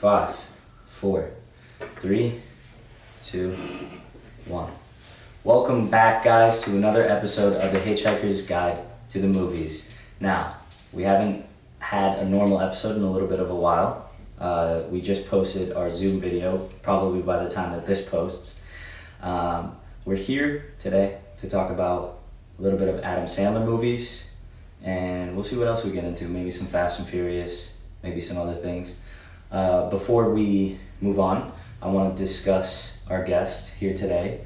5, 4, 3, 2, 1. Welcome back, guys, to another episode of the Hitchhikers Guide to the Movies. Now, we haven't had a normal episode in a little bit of a while. We just posted our Zoom video, probably by the time that this posts. We're here today to talk about a little bit of Adam Sandler movies, and we'll see what else we get into. Maybe some Fast and Furious, maybe some other things. Before we move on, I want to discuss our guest here today,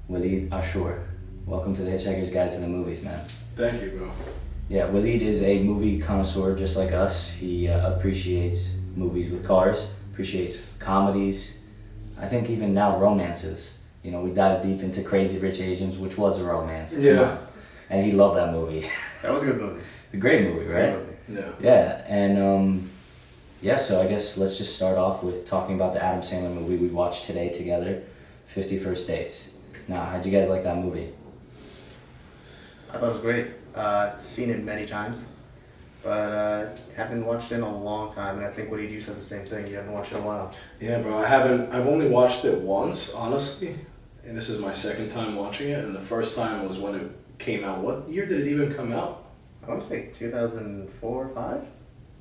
Waleed Ashur. Welcome to the Hitchhiker's Guide to the Movies, man. Thank you, bro. Yeah, Waleed is a movie connoisseur just like us. He appreciates movies with cars, appreciates comedies, I think even now romances. You know, we dive deep into Crazy Rich Asians, which was a romance. Yeah. And he loved that movie. That was a good movie. A great movie, right? Yeah. Yeah, and so I guess let's just start off with talking about the Adam Sandler movie we watched today together, 50 First Dates. Now, how'd you guys like that movie? I thought it was great. I've seen it many times, but haven't watched it in a long time, and I think you said the same thing. You haven't watched it in a while. Yeah, bro. I've only watched it once, honestly, and this is my second time watching it. And the first time was when it came out. What year did it even come out? I want to say 2004 or 5?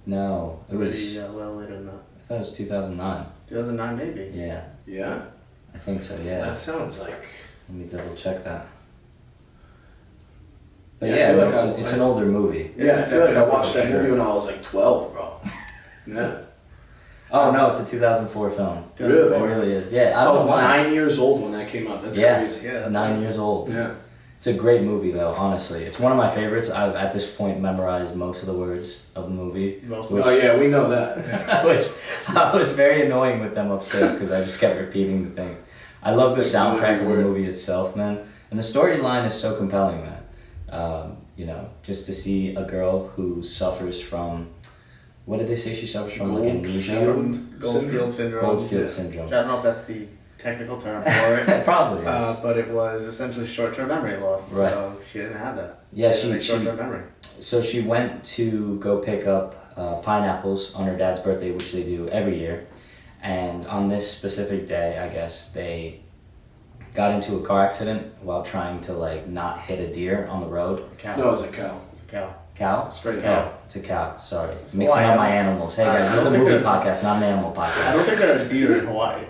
No, it was... a little later than that. I thought it was 2009. 2009 maybe. Yeah. Yeah? I think so, yeah. That sounds like... Let me double check that. But Yeah, I yeah, feel like it's an older movie. Yeah, I feel like I watched that Sure. movie when I was like 12, bro. Yeah. Oh no, it's a 2004 film. Really? It really is. Yeah, I was lying. 9 years old when that came out. That's Yeah. crazy. Yeah, that's 9 years old. Yeah. It's a great movie though, honestly. It's one of my favorites. I've at this point memorized most of the words of the movie. Most Which- Oh yeah, we know that. Which I was very annoying with them upstairs because I just kept repeating the thing. I love the soundtrack of the movie itself, man. And the storyline is so compelling, man. You know, just to see a girl who suffers from, what did they say she suffers from? Like amnesia? Goldfield syndrome. Goldfield Yeah. syndrome. I don't know if that's the technical term for it. It probably is. But it was essentially short-term memory loss. Right. So she didn't have that. Yeah, short-term memory. So she went to go pick up pineapples on her dad's birthday, which they do every year. And on this specific day, I guess, they got into a car accident while trying to like not hit a deer on the road. A cow. No, it was a cow. It's a cow. Cow? Straight Cow. cow. It's a cow, sorry. It's Mixing Hawaii. up my animals. Hey guys, I this is a don't think movie they're- podcast, not an animal I podcast. don't think there are deer in Hawaii.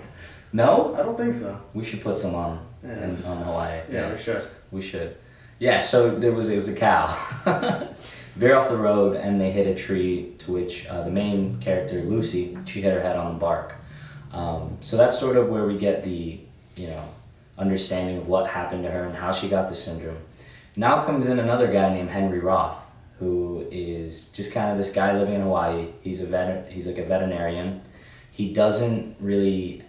No? I don't think so. We should put some on on Hawaii. Yeah, we should. We should. Yeah, so it was a cow. Veer off the road and they hit a tree, to which the main character, Lucy, she hit her head on the bark. So that's sort of where we get the, understanding of what happened to her and how she got the syndrome. Now comes in another guy named Henry Roth, who is just kind of this guy living in Hawaii. He's like a veterinarian. He doesn't really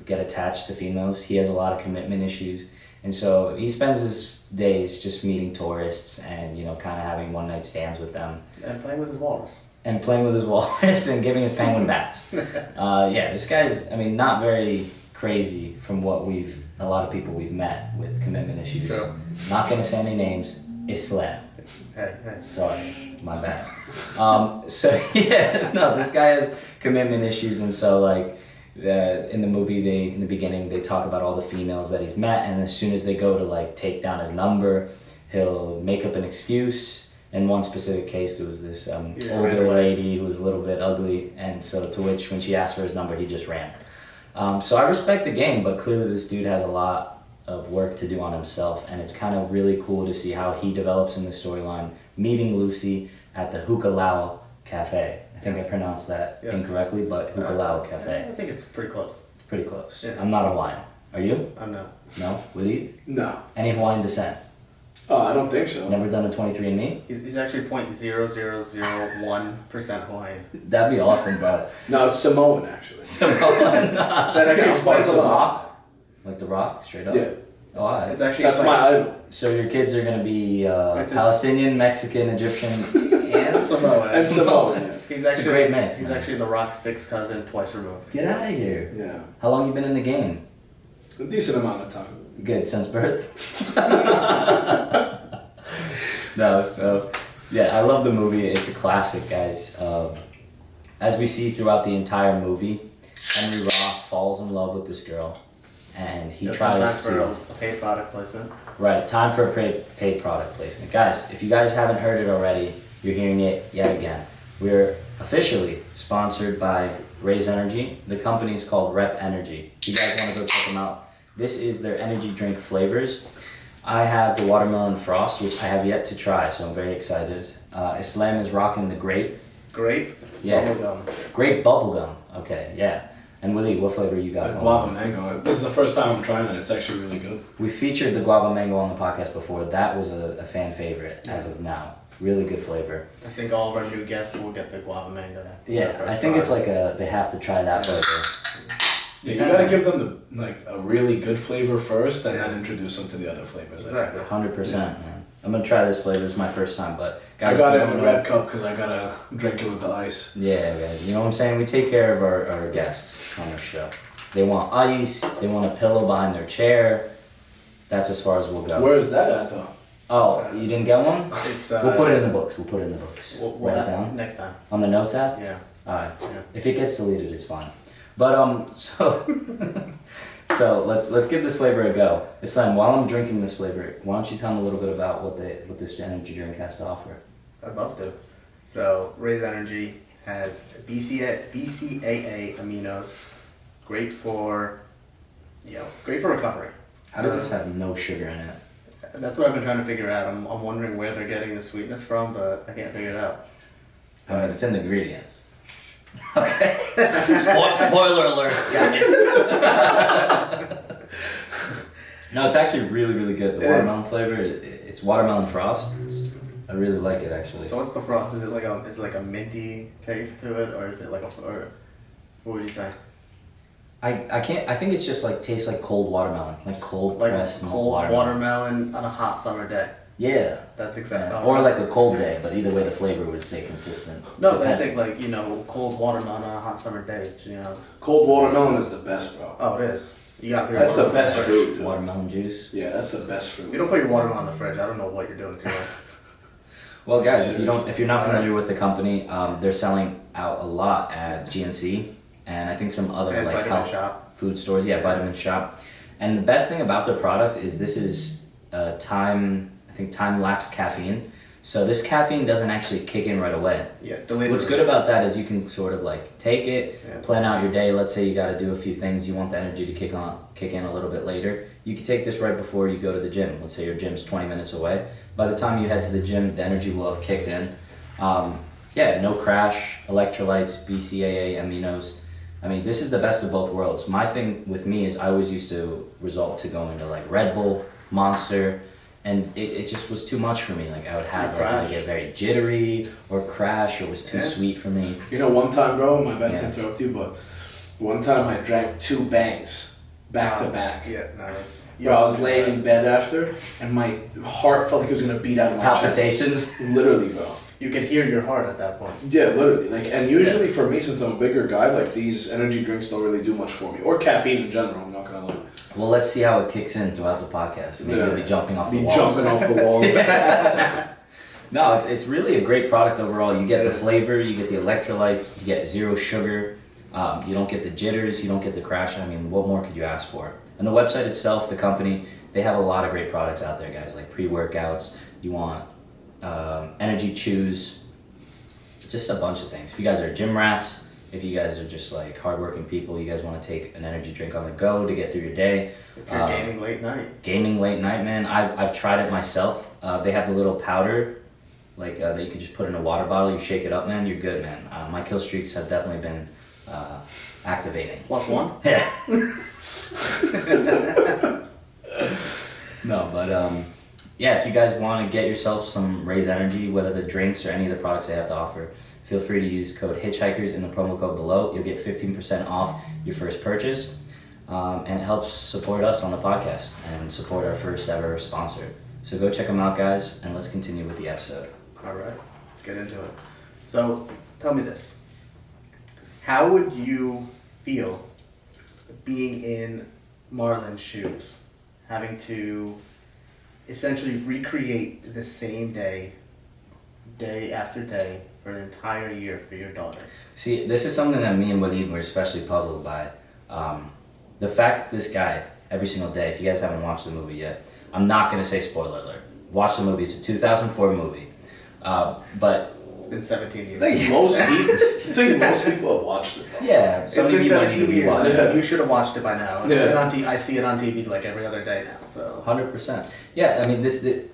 get attached to females. He has a lot of commitment issues. And so he spends his days just meeting tourists and, kind of having one-night stands with them. And playing with his walrus. And playing with his walrus and giving his penguin baths. This guy's, not very crazy from what a lot of people we've met with commitment issues. True. Not gonna say any names. Islam. Hey. Sorry, my bad. This guy has commitment issues, and so in the movie, in the beginning, they talk about all the females that he's met, and as soon as they go to take down his number, he'll make up an excuse. In one specific case, there was this older lady who was a little bit ugly, and so to which when she asked for his number, he just ran. So I respect the game, but clearly this dude has a lot of work to do on himself, and it's kind of really cool to see how he develops in the storyline, meeting Lucy at the Hukalau Cafe. I think I pronounced that incorrectly, but Hukalau Cafe. I think it's pretty close. It's pretty close. Yeah. I'm not Hawaiian. Are you? I'm not. No? Waleed? No. Any Hawaiian descent? Oh, I don't think so. Never done a 23andMe? He's actually 0.0001% Hawaiian. That'd be awesome, bro. No, it's Samoan actually. Samoan. That actually explains a lot. Like The Rock? Straight up? Yeah. Oh, all right. It's actually That's my idol. So your kids are gonna be It's a- Palestinian, Mexican, Egyptian, and Samoan. And Samoan, yeah. He's It's a actually great mix, He's man. actually The Rock's sixth cousin, twice removed. Get out of here. Yeah. How long you been in the game? A decent amount of time. Good, since birth? No, so, yeah, I love the movie. It's a classic, guys. As we see throughout the entire movie, Henry Roth falls in love with this girl, and he Just tries for to. a paid product placement. Right, time for a paid product placement. Guys, if you guys haven't heard it already, you're hearing it yet again. We're officially sponsored by Raise Energy. The company is called Rep Energy. If you guys want to go check them out, this is their energy drink flavors. I have the watermelon frost, which I have yet to try, so I'm very excited. Islam is rocking the grape. Grape? Yeah. Bubblegum. Grape bubblegum. Okay, yeah. And Willie, what flavor you got? The guava mango. This is the first time I'm trying it. It's actually really good. We featured the guava mango on the podcast before. That was a fan favorite as of now. Really good flavor. I think all of our new guests will get the guava mango. Yeah, I think it's like they have to try that flavor. Yeah, you gotta give them a really good flavor first, and then introduce them to the other flavors. Exactly. 100%, man. I'm gonna try this flavor. This is my first time, but guys, I got it in the red cup because I gotta drink it with the ice. Yeah, guys. You know what I'm saying? We take care of our guests on the show. They want ice. They want a pillow behind their chair. That's as far as we'll go. Where is that at though? Oh, you didn't get one? It's, we'll put it in the books. We'll put it in the books. We'll Write it down. next time. On the notes app? Yeah. Alright. Yeah. If it gets deleted, it's fine. But so so let's give this flavor a go. Islam, while I'm drinking this flavor, why don't you tell me a little bit about what this energy drink has to offer? I'd love to. So, Raise Energy has BCAA aminos, great for recovery. How does this have no sugar in it? That's what I've been trying to figure out. I'm wondering where they're getting the sweetness from, but I can't figure it out. I mean, it's in the ingredients. Okay. Spoiler alerts, guys. No, it's actually really, really good. The watermelon flavor, it's watermelon frost. I really like it actually. So what's the frost? Is it like a minty taste to it, or is it like or what would you say? I think it's just like tastes like cold watermelon, like cold Like pressed cold watermelon on a hot summer day. Yeah. That's exactly. Yeah. Or like a cold day, but either way the flavor would stay consistent. No, but I think cold watermelon on a hot summer day. Cold watermelon is the best, bro. Oh, it is. You got. That's the best fruit. Dude. Watermelon juice. Yeah, that's the best fruit. You don't put your watermelon in the fridge. I don't know what you're doing to it. Well, guys, if you're not familiar with the company, they're selling out a lot at GNC and I think some other like health food stores. Yeah, Vitamin Shop. And the best thing about their product is this is time lapse caffeine. So this caffeine doesn't actually kick in right away. Yeah, delayed. What's good about that is you can sort of like take it, plan out your day. Let's say you got to do a few things. You want the energy to kick in a little bit later. You can take this right before you go to the gym. Let's say your gym's 20 minutes away. By the time you head to the gym, the energy will have kicked in. No crash, electrolytes, BCAA, aminos. I mean, this is the best of both worlds. My thing with me is I always used to resort to going to like Red Bull, Monster, and it just was too much for me. Like I would have like get very jittery or crash, or it was too sweet for me. You know, one time, bro, my bad to interrupt you, but one time I drank 2 bangs back to back. Yeah, nice. Bro, I was laying in bed after, and my heart felt like it was gonna beat out of my Palpitations. chest. Literally, bro. You could hear your heart at that point. Yeah, literally. And usually for me, since I'm a bigger guy, like these energy drinks don't really do much for me, or caffeine in general. I'm not gonna lie. Well, let's see how it kicks in throughout the podcast. Maybe you'll be jumping off the walls. Jumping off the walls. No, it's really a great product overall. You get the flavor, you get the electrolytes, you get 0 sugar. You don't get the jitters, you don't get the crash. I mean, what more could you ask for? And the website itself, the company, they have a lot of great products out there, guys. Like pre-workouts. You want energy chews, just a bunch of things. If you guys are gym rats, if you guys are just like hardworking people, you guys want to take an energy drink on the go to get through your day. If you're gaming late night, man. I've tried it myself. They have the little powder, like that you could just put in a water bottle. You shake it up, man. You're good, man. My kill streaks have definitely been activating. +1. Yeah. No, but if you guys want to get yourself some Raise Energy, whether the drinks or any of the products they have to offer, feel free to use code Hitchhikers in the promo code below. You'll get 15% off your first purchase, and it helps support us on the podcast and support our first ever sponsor. So go check them out, guys, and let's continue with the episode. All right, let's get into it. So tell me this. How would you feel being in Marlon's shoes, having to essentially recreate the same day day after day for an entire year for your daughter. See, this is something that me and Waleed were especially puzzled by. The fact that this guy, every single day, if you guys haven't watched the movie yet, I'm not going to say spoiler alert. Watch the movie. It's a 2004 movie. But It's been 17 years. I think most people have watched it, though. yeah, It's some of been you might need to 17 years. rewatch it. Yeah. You should have watched it by now. It's Yeah. been on I see it on TV like every other day now. So 100%. Yeah, I mean,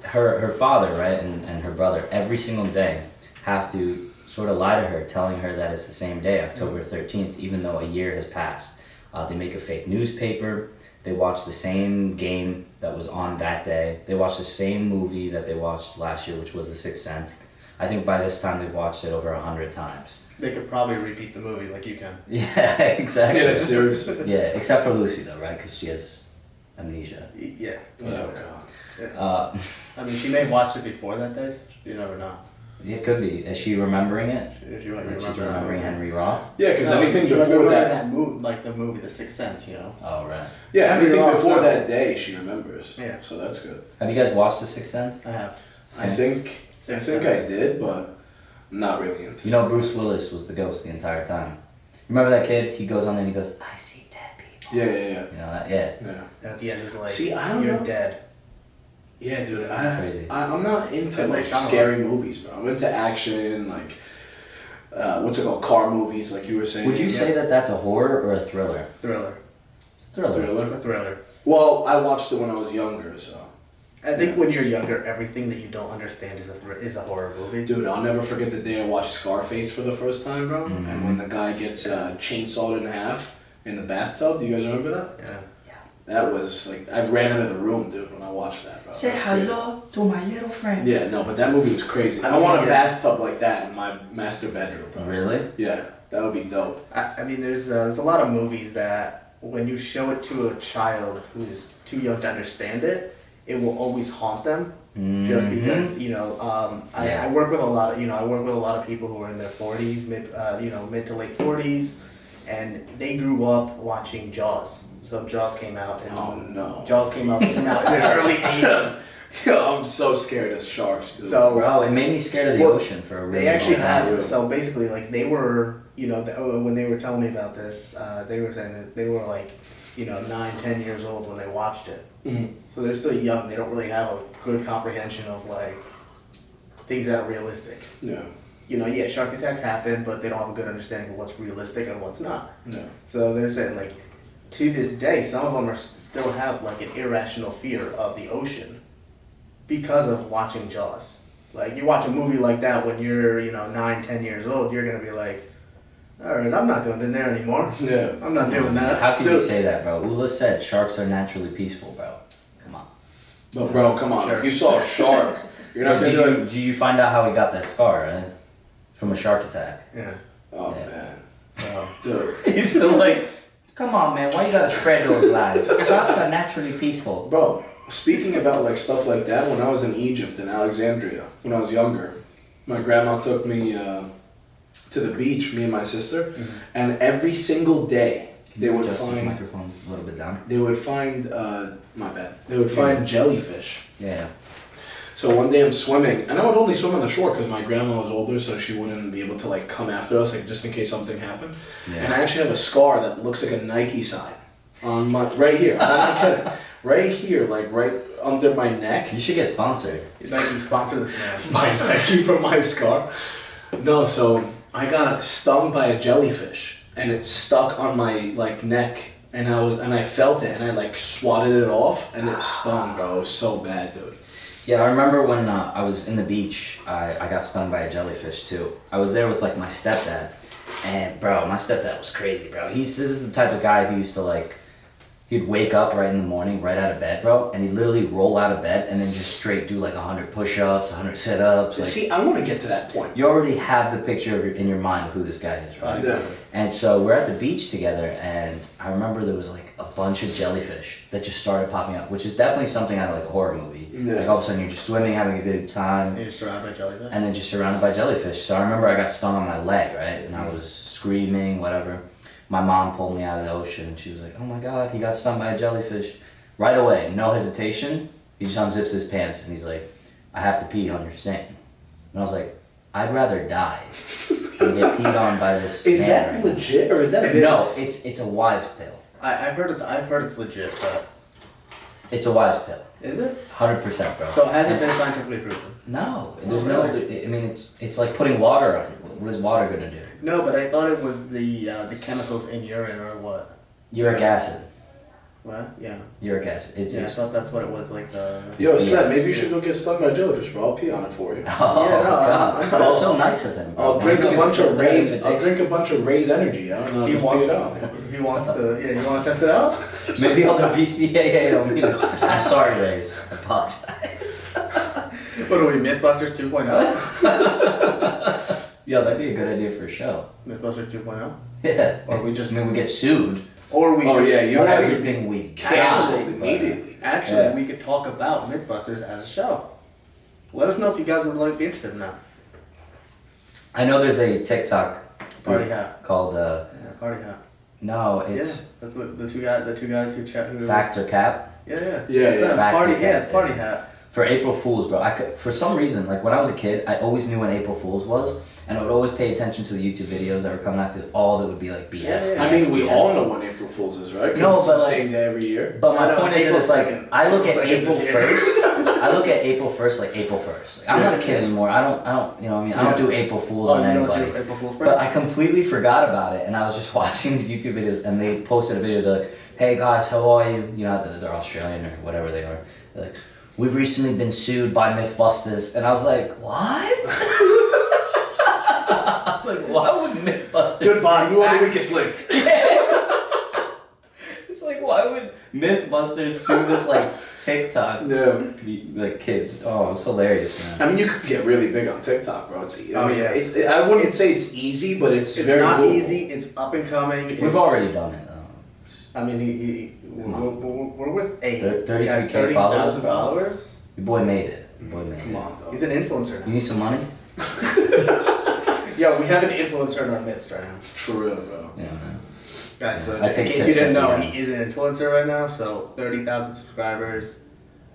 her father, right, and her brother, every single day have to sort of lie to her, telling her that it's the same day, October 13th, even though a year has passed. They make a fake newspaper. They watch the same game that was on that day. They watch the same movie that they watched last year, which was The Sixth Sense. I think by this time they've watched it over 100 times. they could probably repeat the movie like you can. Yeah, exactly. Yeah, seriously. Yeah, except for Lucy though, right? Because she has amnesia. Yeah. Oh, God. Uh, I mean, she may have watched it before that day. So you never know. it could be. Is she remembering it? She might Like she's remember remembering that. Henry Roth? Yeah, because anything she might before remember that. movie, like the movie The Sixth Sense, you know. Oh, right. Yeah, Henry anything Roth, before no. that day, she remembers. Yeah. So that's good. Have you guys watched The Sixth Sense? I have. I think Sixth I Sense. did, but I'm not really into You know Bruce Willis was the ghost the entire time. Remember that kid? He goes on there and he goes, I see dead people. Yeah. You know that? Yeah. Yeah. And at the end, is like, See, I don't you're know. dead. Yeah, dude. Crazy. I'm not into And like they shot scary movies, bro. I'm into action, like what's it called, car movies, like you were saying. Would you say that that's a horror or a thriller? Thriller. It's a thriller. It's a thriller. Well, I watched it when I was younger, so. I think when you're younger, everything that you don't understand is a horror movie. Dude, I'll never forget the day I watched Scarface for the first time, bro. Mhm. And when the guy gets chainsawed in half in the bathtub, do you guys remember that? Yeah. That was like, I ran out of the room, dude, when I watched that, bro. Say That's crazy. hello to my little friend. Yeah, no, but that movie was crazy. I I mean, want a yeah. bathtub like that in my master bedroom, bro. Really? Yeah, that would be dope. I mean, there's a lot of movies that when you show it to a child who's too young to understand it, it will always haunt them. Just Mhm. because Yeah. I work with a lot of people who are in their 40s, mid to late 40s, and they grew up watching Jaws. So Jaws came out in Oh, no. Jaws came out in the early 80s. Yo, I'm so scared of sharks, dude. So Bro, it made me scared of the Well, ocean for a really they actually long time. had, so basically, like, they were, when they were telling me about this, they were saying that they were like, 9, 10 years old when they watched it. Mhm. So they're still young. They don't really have a good comprehension of like things that are realistic. Yeah, Yeah, shark attacks happen, but they don't have a good understanding of what's realistic and what's not. yeah. So they're saying like, to this day, some of them still have like an irrational fear of the ocean because of watching Jaws. Like you watch a movie like that when you're 9, 10 years old, you're gonna be like, all right, I'm not going in there anymore. Yeah. I'm not doing that. How could you Dude. say that, bro? Ula said sharks are naturally peaceful, bro. Come on. But bro, come on. Sure. If you saw a shark, you're not Did gonna be you, like, did you find out how he got that scar, right? From a shark attack. Yeah. oh Yeah. man, So dude. He's still like, come on, man, why you gotta spread those lies? Sharks are naturally peaceful. Bro, speaking about like stuff like that, when I was in Egypt in Alexandria, when I was younger, my grandma took me to the beach, me and my sister, and every single day they would Adjust his find microphone a little bit down. my bad. They would find jellyfish. Yeah. So one day I'm swimming, and I would only swim on the shore because my grandma was older, so she wouldn't be able to like come after us, like just in case something happened. Yeah. And I actually have a scar that looks like a Nike sign on my right here. I'm not kidding. Right here, like right under my neck. You should get sponsored. Nike sponsor this man. My Nike from my scar. No, so I got stung by a jellyfish, and it stuck on my like neck, and I felt it, and I like swatted it off, and it stung, bro. It was so bad, dude. Yeah, I remember when I was in the beach, I got stung by a jellyfish too. I was there with like my stepdad, and bro, my stepdad was crazy, bro. This is the type of guy who used to like, he'd wake up right in the morning, right out of bed, bro, and he'd literally roll out of bed and then just straight do like 100 push-ups, 100 sit-ups. Like, See, I want to get to that point. you already have the picture in your mind of who this guy is, right? Yeah. And so we're at the beach together, and I remember there was like a bunch of jellyfish that just started popping up, which is definitely something out of like a horror movie. Yeah. Like all of a sudden you're just swimming, having a good time, You're surrounded by jellyfish. and then just surrounded by jellyfish. So I remember I got stung on my leg, right? And I was screaming, whatever. My mom pulled me out of the ocean, and she was like, oh my God, he got stung by a jellyfish. Right away, no hesitation, he just unzips his pants, and he's like, I have to pee, understand? And I was like, I'd rather die than get peed on by this Is man that right now. legit or is that No, it's a wives' tale. I've heard it's legit, but It's a wives' tale. is it? 100%, bro. So it hasn't been scientifically proven. No, there's Oh, no. really? I mean, it's like putting water on you. What is water gonna do? No, but I thought it was the chemicals in urine or what? Uric acid. What? Yeah. Uric acid. I thought that's what it was, like the... Yo, Sven, Yes. maybe you should go get stung by a jellyfish, bro. I'll pee on it for you. Oh Yeah, no, God, I'm- that's so nice of him. Bro. I'll drink Why a don't you bunch of accept that Rays. I'll invitation? drink a bunch of Rays energy. I don't know. He Just wants pee it to. out. He wants to. Yeah, you want to test it out? Maybe all the BCAA on me. I'm sorry, Rays. I apologize. What are we, Mythbusters 2.0? Yo, that'd be a good idea for a show. Mythbusters 2.0? Yeah. Or we just... And then we get sued Or we Oh, just... yeah, you for have everything we canceled got. immediately. Actually, Yeah. we could talk about Mythbusters as a show. Let us know if you guys would like be interested in that. I know there's a TikTok Party hat. called Yeah, party hat. no, Yeah, it's that's the two guys who chat. Who, Fact or Cap. Yeah. Yeah, It's yeah. a Fact party. or Yeah, Cap, it's party yeah. hat. For April Fools, bro. For some reason, like when I was a kid, I always knew when April Fools was, and I would always pay attention to the YouTube videos that were coming out because all that would be like BS. Yeah, I mean, we BS. all know when April Fool's is, right? 'Cause No, it's but the like- same day every year. But my I know, point it's is, April it's like 2nd. I look at April 2nd April this year. 1st. I look at April 1st like April 1st. Like, I'm not a kid anymore. I don't. You know what I mean? I don't do April Fools Oh, on you anybody. don't do April Fool's But I pranks? completely forgot about it, and I was just watching these YouTube videos, and they posted a video. They're like, "Hey guys, how are you?" You know, they're Australian or whatever they are. They're like, "We've recently been sued by Mythbusters," and I was like, "What?" I was like, "Why would Mythbusters?" Goodbye. You are the weakest link. It's like, why would Mythbusters sue this like TikTok No. like kids? Oh, it's hilarious, man. I mean, you could get really big on TikTok, bro. Oh, yeah. I wouldn't say it's easy, but it's It's very not doable. easy. It's up and coming. We've already done it though. I mean, we're with a 33K followers, bro. followers. Your boy made it. Your boy made Come it. on, though. He's an influencer You now. need some money? Yeah, we have an influencer in our midst right now. For real, bro. Yeah, man. Guys, so I in take case you tips didn't at the know, end. he is an influencer right now. So 30,000 subscribers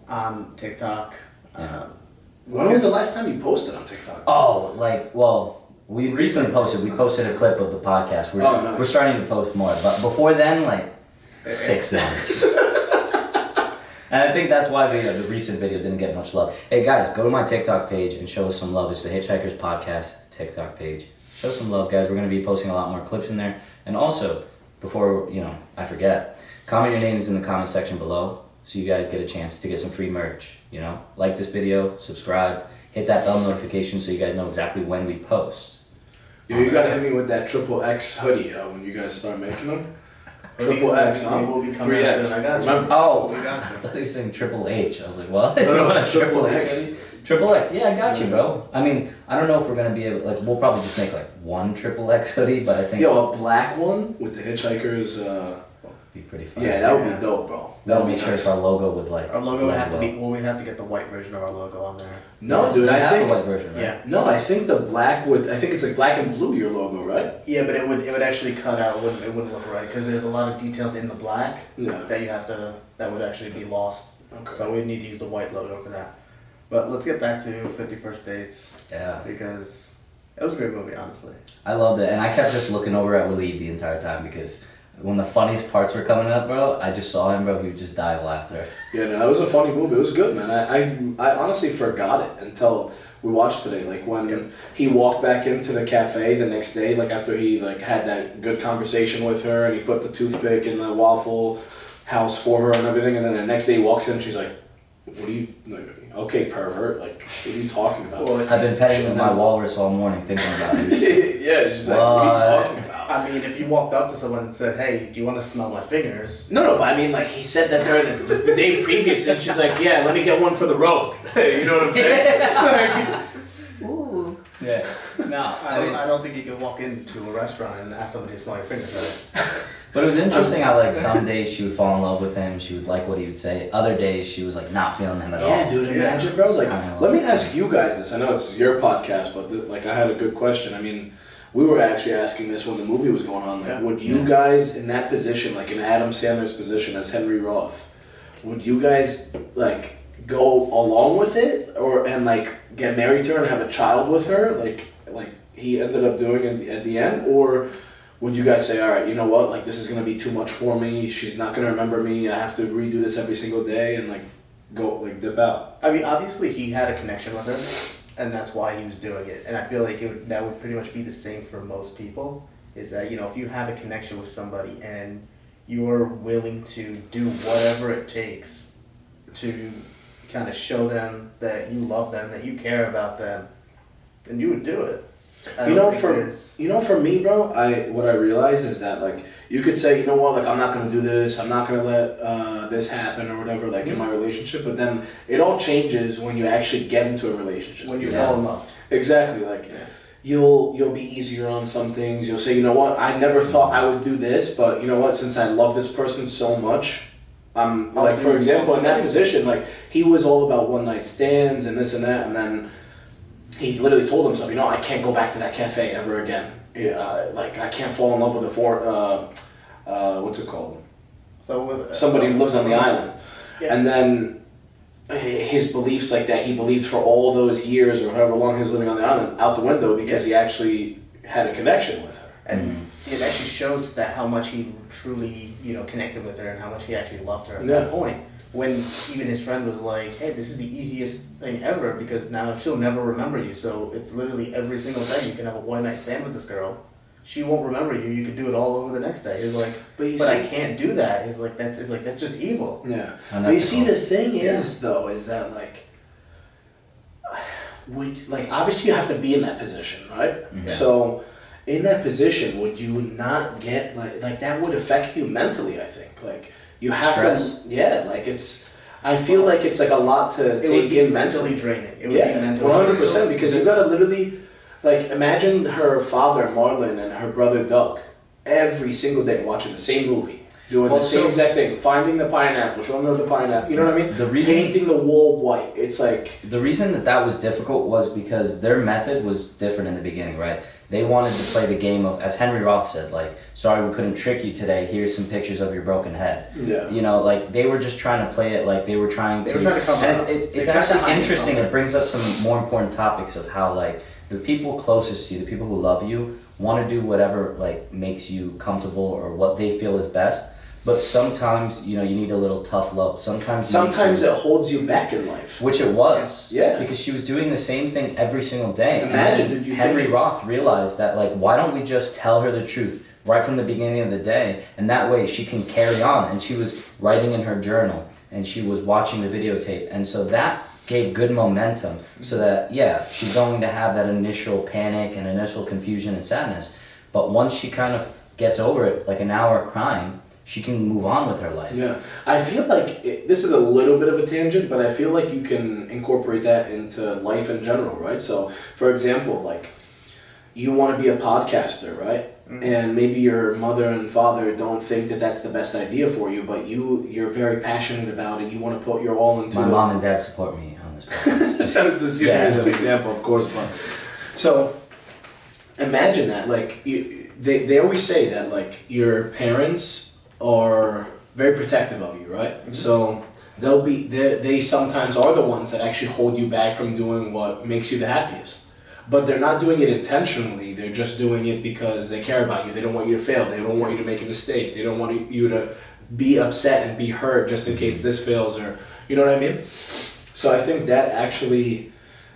on TikTok. Yeah. When was the last time you posted on TikTok? Oh, like, well, we recently posted. We posted a clip of the podcast. We're, Oh, nice. we're starting to post more, but before then, like 6 months. And I think that's why the recent video didn't get much love. Hey guys, go to my TikTok page and show us some love. It's the Hitchhikers Podcast TikTok page. Show some love, guys. We're going to be posting a lot more clips in there. And also, before I forget, comment your names in the comment section below so you guys get a chance to get some free merch. Like this video, subscribe, hit that bell notification so you guys know exactly when we post. Yo, you gotta hit me with that triple X hoodie when you guys start making them. Triple X, huh? They will be coming 3X. soon. I got you. Remember? Oh, We got I you. thought he was saying Triple H. I was like, what? No, You want a Triple X. hoodie? Triple X, yeah, I got you, bro. I mean, I don't know if we're gonna be able, we'll probably just make one Triple X hoodie, but I think Yo, a black one with the Hitchhikers. it'd be pretty fun. Yeah, that would Yeah. be dope, bro. That'll That would make be sure nice. it's our logo with Our logo would have to blend be. Well, we'd have to get the white version of our logo on there. No, Yes, dude, we I have think. the white version, right? Yeah. No, I think the black would. I think it's like black and blue. Your logo, right? Yeah, but it would actually cut out. It wouldn't look right because there's a lot of details in the black Yeah. that you have to. That would actually be lost. Okay. So we'd need to use the white logo for that. But let's get back to 51st Dates Yeah. because it was a great movie, honestly. I loved it, and I kept just looking over at Waleed the entire time because when the funniest parts were coming up, bro, I just saw him, bro. He would just die of laughter. Yeah, no, that was a funny movie. It was good, man. I honestly forgot it until we watched today. Like when he walked back into the cafe the next day, like after he had that good conversation with her, and he put the toothpick in the Waffle House for her and everything, and then the next day he walks in, she's like, "What are you like? Okay, pervert. Like, what are you talking about?" Well, I've been petting my walrus all morning thinking about you. Yeah, she's like, "What are you talking about?" I mean, if you walked up to someone and said, "Hey, do you want to smell my fingers?" No, but I mean, like, he said that to her the day previous, and she's like, "Yeah, let me get one for the road." You know what I'm saying? Ooh. Yeah. No, I don't think you could walk into a restaurant and ask somebody to smell your fingers, right? But it was interesting how some days she would fall in love with him, she would like what he would say. Other days she was not feeling him at all. Yeah, dude, imagine, bro. Like, I know. let me ask you guys this. I know it's your podcast, but I had a good question. I mean, we were actually asking this when the movie was going on. Like, Yeah. would you guys in that position, like in Adam Sandler's position as Henry Roth, would you guys go along with it, and get married to her and have a child with her? Like, like he ended up doing at the end, or would you guys say, all right, you know what, like this is gonna be too much for me. She's not gonna remember me. I have to redo this every single day and like go like dip out. I mean, obviously he had a connection with her, and that's why he was doing it. And I feel like that would pretty much be the same for most people. Is that, you know, if you have a connection with somebody and you're willing to do whatever it takes to kind of show them that you love them, that you care about them, then you would do it. For me, bro, what I realize is that like you could say, you know what, like I'm not gonna do this, I'm not gonna let this happen or whatever, like in my relationship. But then it all changes when you actually get into a relationship. When you fall in love. Exactly, like you'll be easier on some things. You'll say, you know what, I never thought I would do this, but you know what, since I love this person so much, I'm like, for example, in that position, like he was all about one night stands and this and that, and then he literally told himself, you know, I can't go back to that cafe ever again. Like I can't fall in love with what's it called? Somebody who lives on the island. Yeah. And then his beliefs like that he believed for all those years or however long he was living on the island out the window because he actually had a connection with her. And it actually shows that how much he truly, you know, connected with her and how much he actually loved her at that point. When even his friend was like, hey, this is the easiest thing ever because now she'll never remember you. So it's literally every single day you can have a one night stand with this girl. She won't remember you. You could do it all over the next day. He's like, but I can't do that. He's like, that's just evil. Yeah. But you see, the thing is though, is that like, obviously you have to be in that position, right? Yeah. So in that position, would you not get like that would affect you mentally? I think like. You have stress. I feel like it's like a lot to take in mentally draining. It would be mentally 100% because you gotta literally, like, imagine her father Marlon and her brother Doug every single day watching the same movie, doing the same exact thing, finding the pineapple, showing her the pineapple. You know what I mean? Painting the wall white. It's like the reason that was difficult was because their method was different in the beginning, right? They wanted to play the game of, as Henry Roth said, like, sorry we couldn't trick you today, here's some pictures of your broken head. Yeah. You know, like, they were just trying to play it like they were trying to come and it's actually interesting. It brings up some more important topics of how, like, the people closest to you, the people who love you, want to do whatever, like, makes you comfortable or what they feel is best. But sometimes, you know, you need a little tough love. Sometimes it holds you back in life. Which it was. Yeah. Because she was doing the same thing every single day. Imagine, Henry Roth realized that, like, why don't we just tell her the truth right from the beginning of the day? And that way she can carry on. And she was writing in her journal. And she was watching the videotape. And so that gave good momentum. So that, yeah, she's going to have that initial panic and initial confusion and sadness. But once she kind of gets over it, like an hour crying, she can move on with her life. Yeah. I feel like this is a little bit of a tangent, but I feel like you can incorporate that into life in general, right? So, for example, like, you want to be a podcaster, right? Mm-hmm. And maybe your mother and father don't think that that's the best idea for you, but you're very passionate about it. You want to put your all into it. My mom and dad support me on this podcast. Just using it as an example, of course. But so, imagine that. Like, they always say that, like, your parents are very protective of you, right? Mm-hmm. So they sometimes are the ones that actually hold you back from doing what makes you the happiest. But they're not doing it intentionally. They're just doing it because they care about you. They don't want you to fail. They don't want you to make a mistake. They don't want you to be upset and be hurt just in case this fails, or you know what I mean? So I think that actually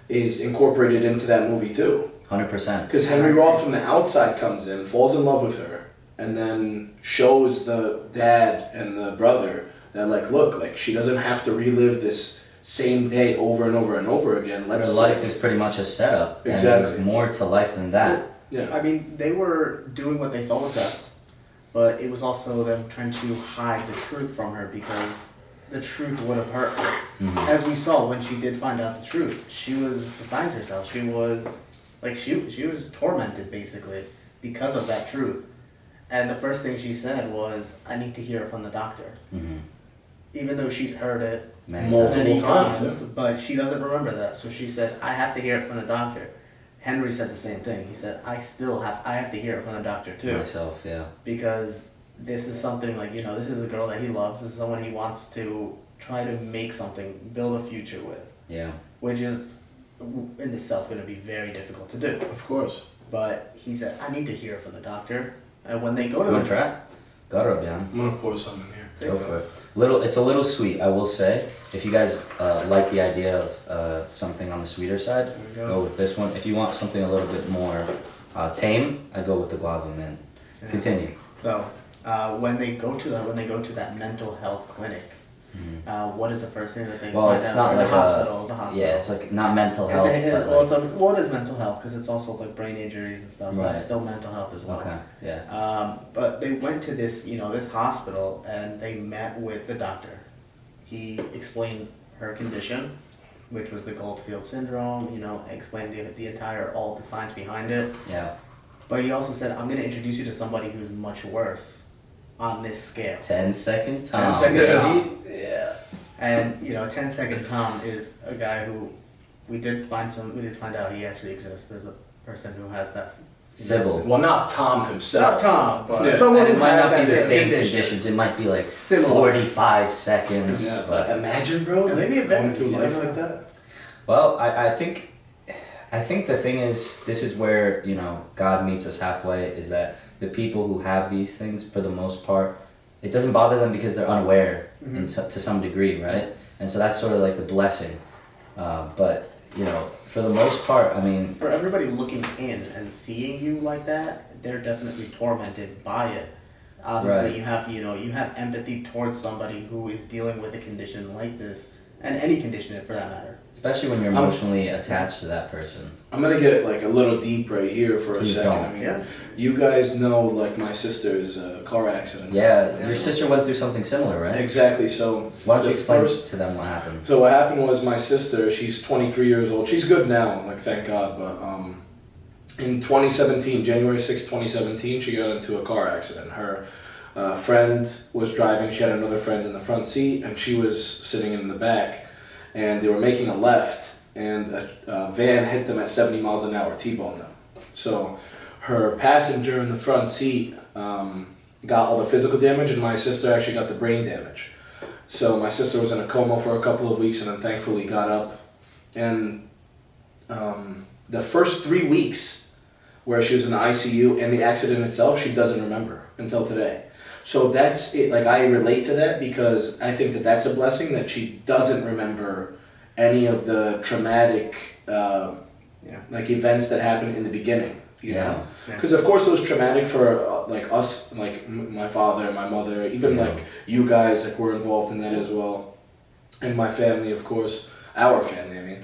is incorporated into that movie too. 100%. Because Henry Roth from the outside comes in, falls in love with her, and then shows the dad and the brother that, like, look, like, she doesn't have to relive this same day over and over and over again. Her life is pretty much a setup. Exactly. And there's more to life than that. Yeah. I mean, they were doing what they thought was best, but it was also them trying to hide the truth from her because the truth would have hurt her. Mm-hmm. As we saw when she did find out the truth, she was besides herself. She was, like, she was tormented, basically, because of that truth. And the first thing she said was, I need to hear it from the doctor. Mm-hmm. Even though she's heard it multiple times, but she doesn't remember that. So she said, I have to hear it from the doctor. Henry said the same thing. He said, I have to hear it from the doctor too. Myself, yeah. Because this is something, like, you know, this is a girl that he loves. This is someone he wants to try to make something, build a future with. Yeah. Which is in itself going to be very difficult to do. Of course. But he said, I need to hear from the doctor. And when they go to You the want to try? Gotta be on. I'm gonna pour some in here. Go for it. It's a little sweet, I will say. If you guys like the idea of something on the sweeter side, go with this one. If you want something a little bit more tame, I'd go with the guava mint. Yeah. Continue. So when they go to that mental health clinic, what is the first thing that they Well, find it's out? not Or like the hospital. Yeah, it's like not mental health. What is mental health? Because it's also like brain injuries and stuff. So Right. it's still mental health as well. Okay. Yeah. But they went to this this hospital and they met with the doctor. He explained her condition, which was the Goldfield syndrome. Explained all the science behind it. Yeah. But he also said, I'm going to introduce you to somebody who's much worse on this scale. 10-second Tom. 10-second Tom. Yeah. And 10-second Tom is a guy who we did find out he actually exists. There's a person who has that. Sybil. Well, not Tom himself. Not Tom, but Yeah. someone And it who might has not that be the same condition. conditions. It might be like Similar. 45 seconds. Yeah, but imagine, bro, Yeah, like maybe going advantage, through you life never like know. that. Well, I think the thing is, this is where, God meets us halfway, is that the people who have these things, for the most part, it doesn't bother them because they're unaware to some degree, right? And so that's sort of like the blessing. But, for the most part, I mean... For everybody looking in and seeing you like that, they're definitely tormented by it. Obviously, Right. you have empathy towards somebody who is dealing with a condition like this, and any condition for that matter. Especially when you're emotionally attached to that person. I'm gonna get like a little deep right here for a Please second. don't. I mean, Yeah. you guys know like my sister's car accident. Yeah, your sister went through something similar, right? Exactly. So Why don't you the explain first- to them what happened? So what happened was my sister, she's 23 years old. She's good now, like thank God. But in 2017, January 6, 2017, she got into a car accident. Her friend was driving. She had another friend in the front seat, and she was sitting in the back. And they were making a left, and a van hit them at 70 miles an hour, T-boned them. So her passenger in the front seat got all the physical damage, and my sister actually got the brain damage. So my sister was in a coma for a couple of weeks, and then thankfully got up. And the first 3 weeks where she was in the ICU and the accident itself, she doesn't remember until today. So that's it. Like, I relate to that because I think that that's a blessing that she doesn't remember any of the traumatic like events that happened in the beginning. You know, because of course it was traumatic for like us, like my father, my mother, even like you guys, like were involved in that as well, and my family, of course, our family. I mean,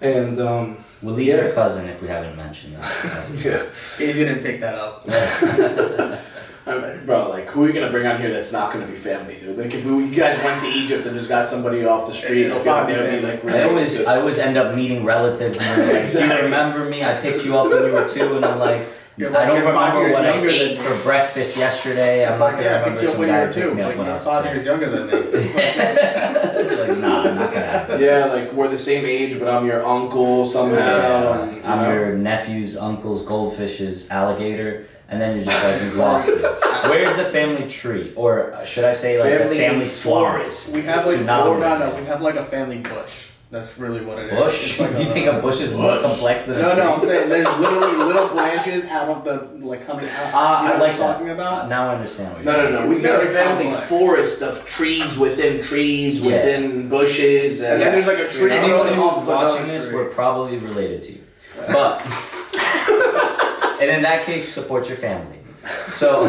and Willie's your cousin, if we haven't mentioned that. yeah, He's gonna pick that up. I mean, bro, like, who are you gonna bring on here that's not gonna be family, dude? Like, if you guys went to Egypt and just got somebody off the street, It'll I feel like probably they'd be be like, I always end up meeting relatives and they're like, Exactly. do you remember me? I picked you up when you were 2, and I'm like, You're I like, don't you're 5 remember years what I younger ate than for me. breakfast yesterday. I'm not gonna I remember picked you up some when you guy were who picked 2, me up but when I you're was 5 10. years younger than me. It's like, nah, not gonna happen. yeah, like we're the same age, but I'm your uncle somehow. Yeah, and, you I'm know. your nephew's uncle's goldfish's alligator, and then you're just like, you've lost it. Where's the family tree? Or should I say like the family forest? We have like Tsunami. we have like a family bush. That's really what it is. Bush? It's like Do you think a bush is more complex than a tree? No, I'm saying there's literally little branches out of the like coming out. I what like I'm that. talking about? Now I understand what you're saying. No. It's We got a very family complex. forest of trees within trees, Yeah. within bushes, And then there's like a tree Anybody growing who's off of watching another this, tree. we're probably related to you. But, and in that case, support your family. So,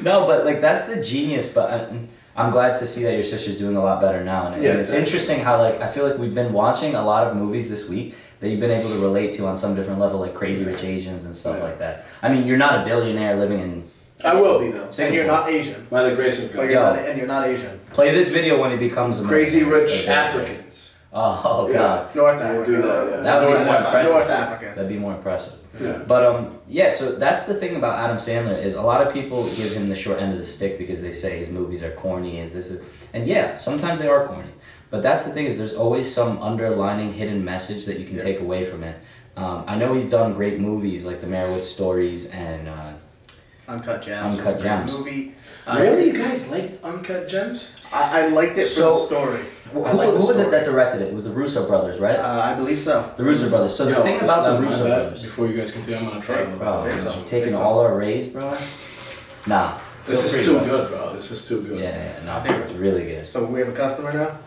no, but like that's the genius. But I'm glad to see that your sister's doing a lot better now. And, Yeah, and it's interesting how like I feel like we've been watching a lot of movies this week that you've been able to relate to on some different level, like Crazy Rich Asians and stuff like that. I mean, you're not a billionaire living in. I will be though, And you're not Asian. by the grace of But God. you're not Asian. Play this video when he becomes a Crazy millionaire. rich Africans. Oh God. North We'll Africa. do that, yeah. That would be North more Africa. impressive. North Africa. That'd be more impressive. Yeah. But yeah, so that's the thing about Adam Sandler is a lot of people give him the short end of the stick because they say his movies are corny, and yeah, sometimes they are corny. But that's the thing is there's always some underlining hidden message that you can take away from it. I know he's done great movies like The Marriage Stories and Uncut Gems. Uncut was a great Gems. Movie. Really, you guys liked Uncut Gems? I liked it for the story. Who I like the was it story. that directed it? It was the Russo brothers, right? I believe so. The Russo brothers. So the thing about the Russo brothers, Before you guys continue, I'm gonna try. bro, think so. I'm taking Think so. all our rays, bro. Nah. This feel is free, too bro. good, bro. This is too good. Yeah, no, I think it's really good. So we have a customer now.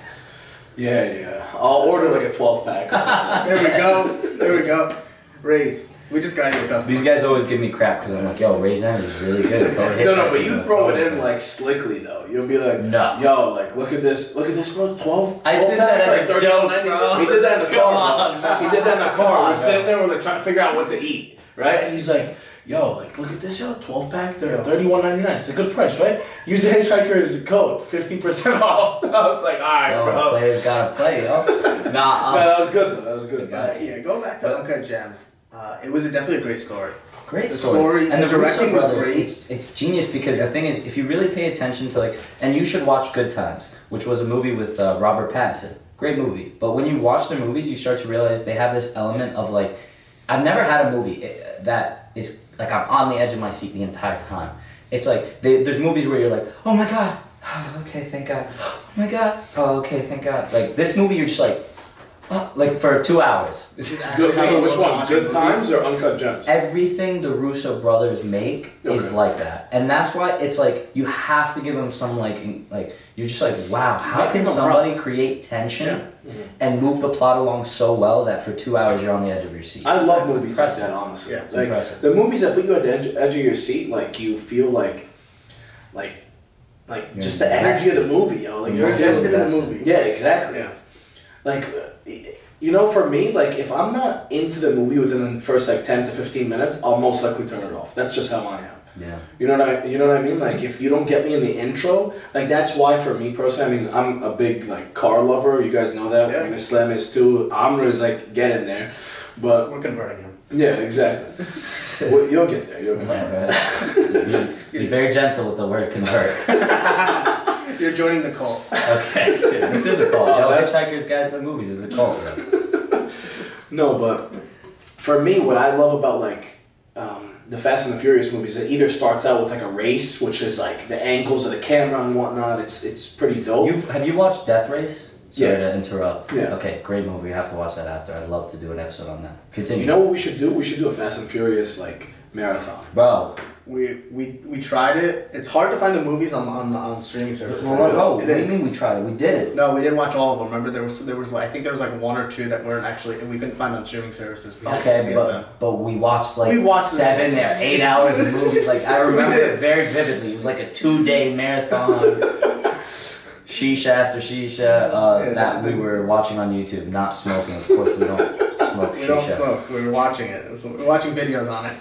Yeah. I'll order like a 12 pack. Or something. There we go. Raise. We just got you a customer. These guys always give me crap because I'm like, yo, Ray's End is really good. No, but you throw it in like slickly though. You'll be like, No. yo, like look at this, bro, 12. I 12 did pack, that as a like joke, 31.90. bro. He did that in the Come car. on, Bro. He did that in the Come car. on, We're sitting bro. there, we're like trying to figure out what to eat, right? And he's like, yo, like look at this, yo, 12 pack, they're $31.99. It's a good price, right? Use the Hitchhikers code, 15% off. I was like, all right, Yo, bro. players gotta play, yo. Nah, No, that was good though. That was good. Yeah, go back to Uncut Gems. It was definitely a great story. great The story. story, And the the Russo directing was brothers, great. it's genius because the thing is, if you really pay attention to like, and you should watch Good Times, which was a movie with Robert Pattinson. Great movie. But when you watch their movies, you start to realize they have this element of like, I've never had a movie that is like I'm on the edge of my seat the entire time. It's like there's movies where you're like, oh my god, okay, thank God, oh my god, oh okay, thank God. Like this movie, you're just like for 2 hours. This is Good, actually which one? watching Good movies. Times or Uncut Gems? Everything the Russo brothers make is Okay. like that, and that's why it's like you have to give them some like you're just like wow, how gotta can give 'em somebody props. create tension Yeah. and move the plot along so well that for 2 hours you're on the edge of your seat. I love It's movies like impressive. that, honestly. Yeah, it's like impressive. the movies that put you at the edge of your seat, like you feel like You're just the energy of the movie, yo. Like You're you're invested in the invested. movie. yeah, exactly. Yeah. Like, you know, for me, like if I'm not into the movie within the first like 10 to 15 minutes, I'll most likely turn it off. That's just how I am. Yeah. You know what I mean? Like if you don't get me in the intro, like that's why for me personally, I mean, I'm a big like car lover. You guys know that. Yeah. I mean, Islam is too. Amr is like get in there, but We're converting him. yeah, exactly. Well, you'll get there. You'll get there. Yeah, right. Be very gentle with the word convert. You're joining the cult. Okay, this is a cult. Oh, Yo, that's- Hitchhikers Guide to the Movies is a cult, bro. No, but for me, what I love about like the Fast and the Furious movies, it either starts out with like a race, which is like the angles of the camera and whatnot. It's pretty dope. Have you watched Death Race? Sorry Yeah. to interrupt. Yeah. Okay, great movie. You have to watch that after. I'd love to do an episode on that. Continue. You know what we should do? We should do a Fast and Furious like marathon. Bro, We tried it. It's hard to find the movies on streaming services. oh, what It do you is. mean we tried it? We did it. No, we didn't watch all of them. Remember, there was I think there was like one or two that weren't actually we couldn't find on streaming services. We had to Okay, skip them. but we watched like We watched 7 or 8 hours of movies. Like I remember did. it very vividly. It was like a 2-day marathon. Shisha after shisha that we were watching on YouTube, not smoking. Of course, we don't smoke We shisha. don't smoke. We were watching it. We were watching videos on it.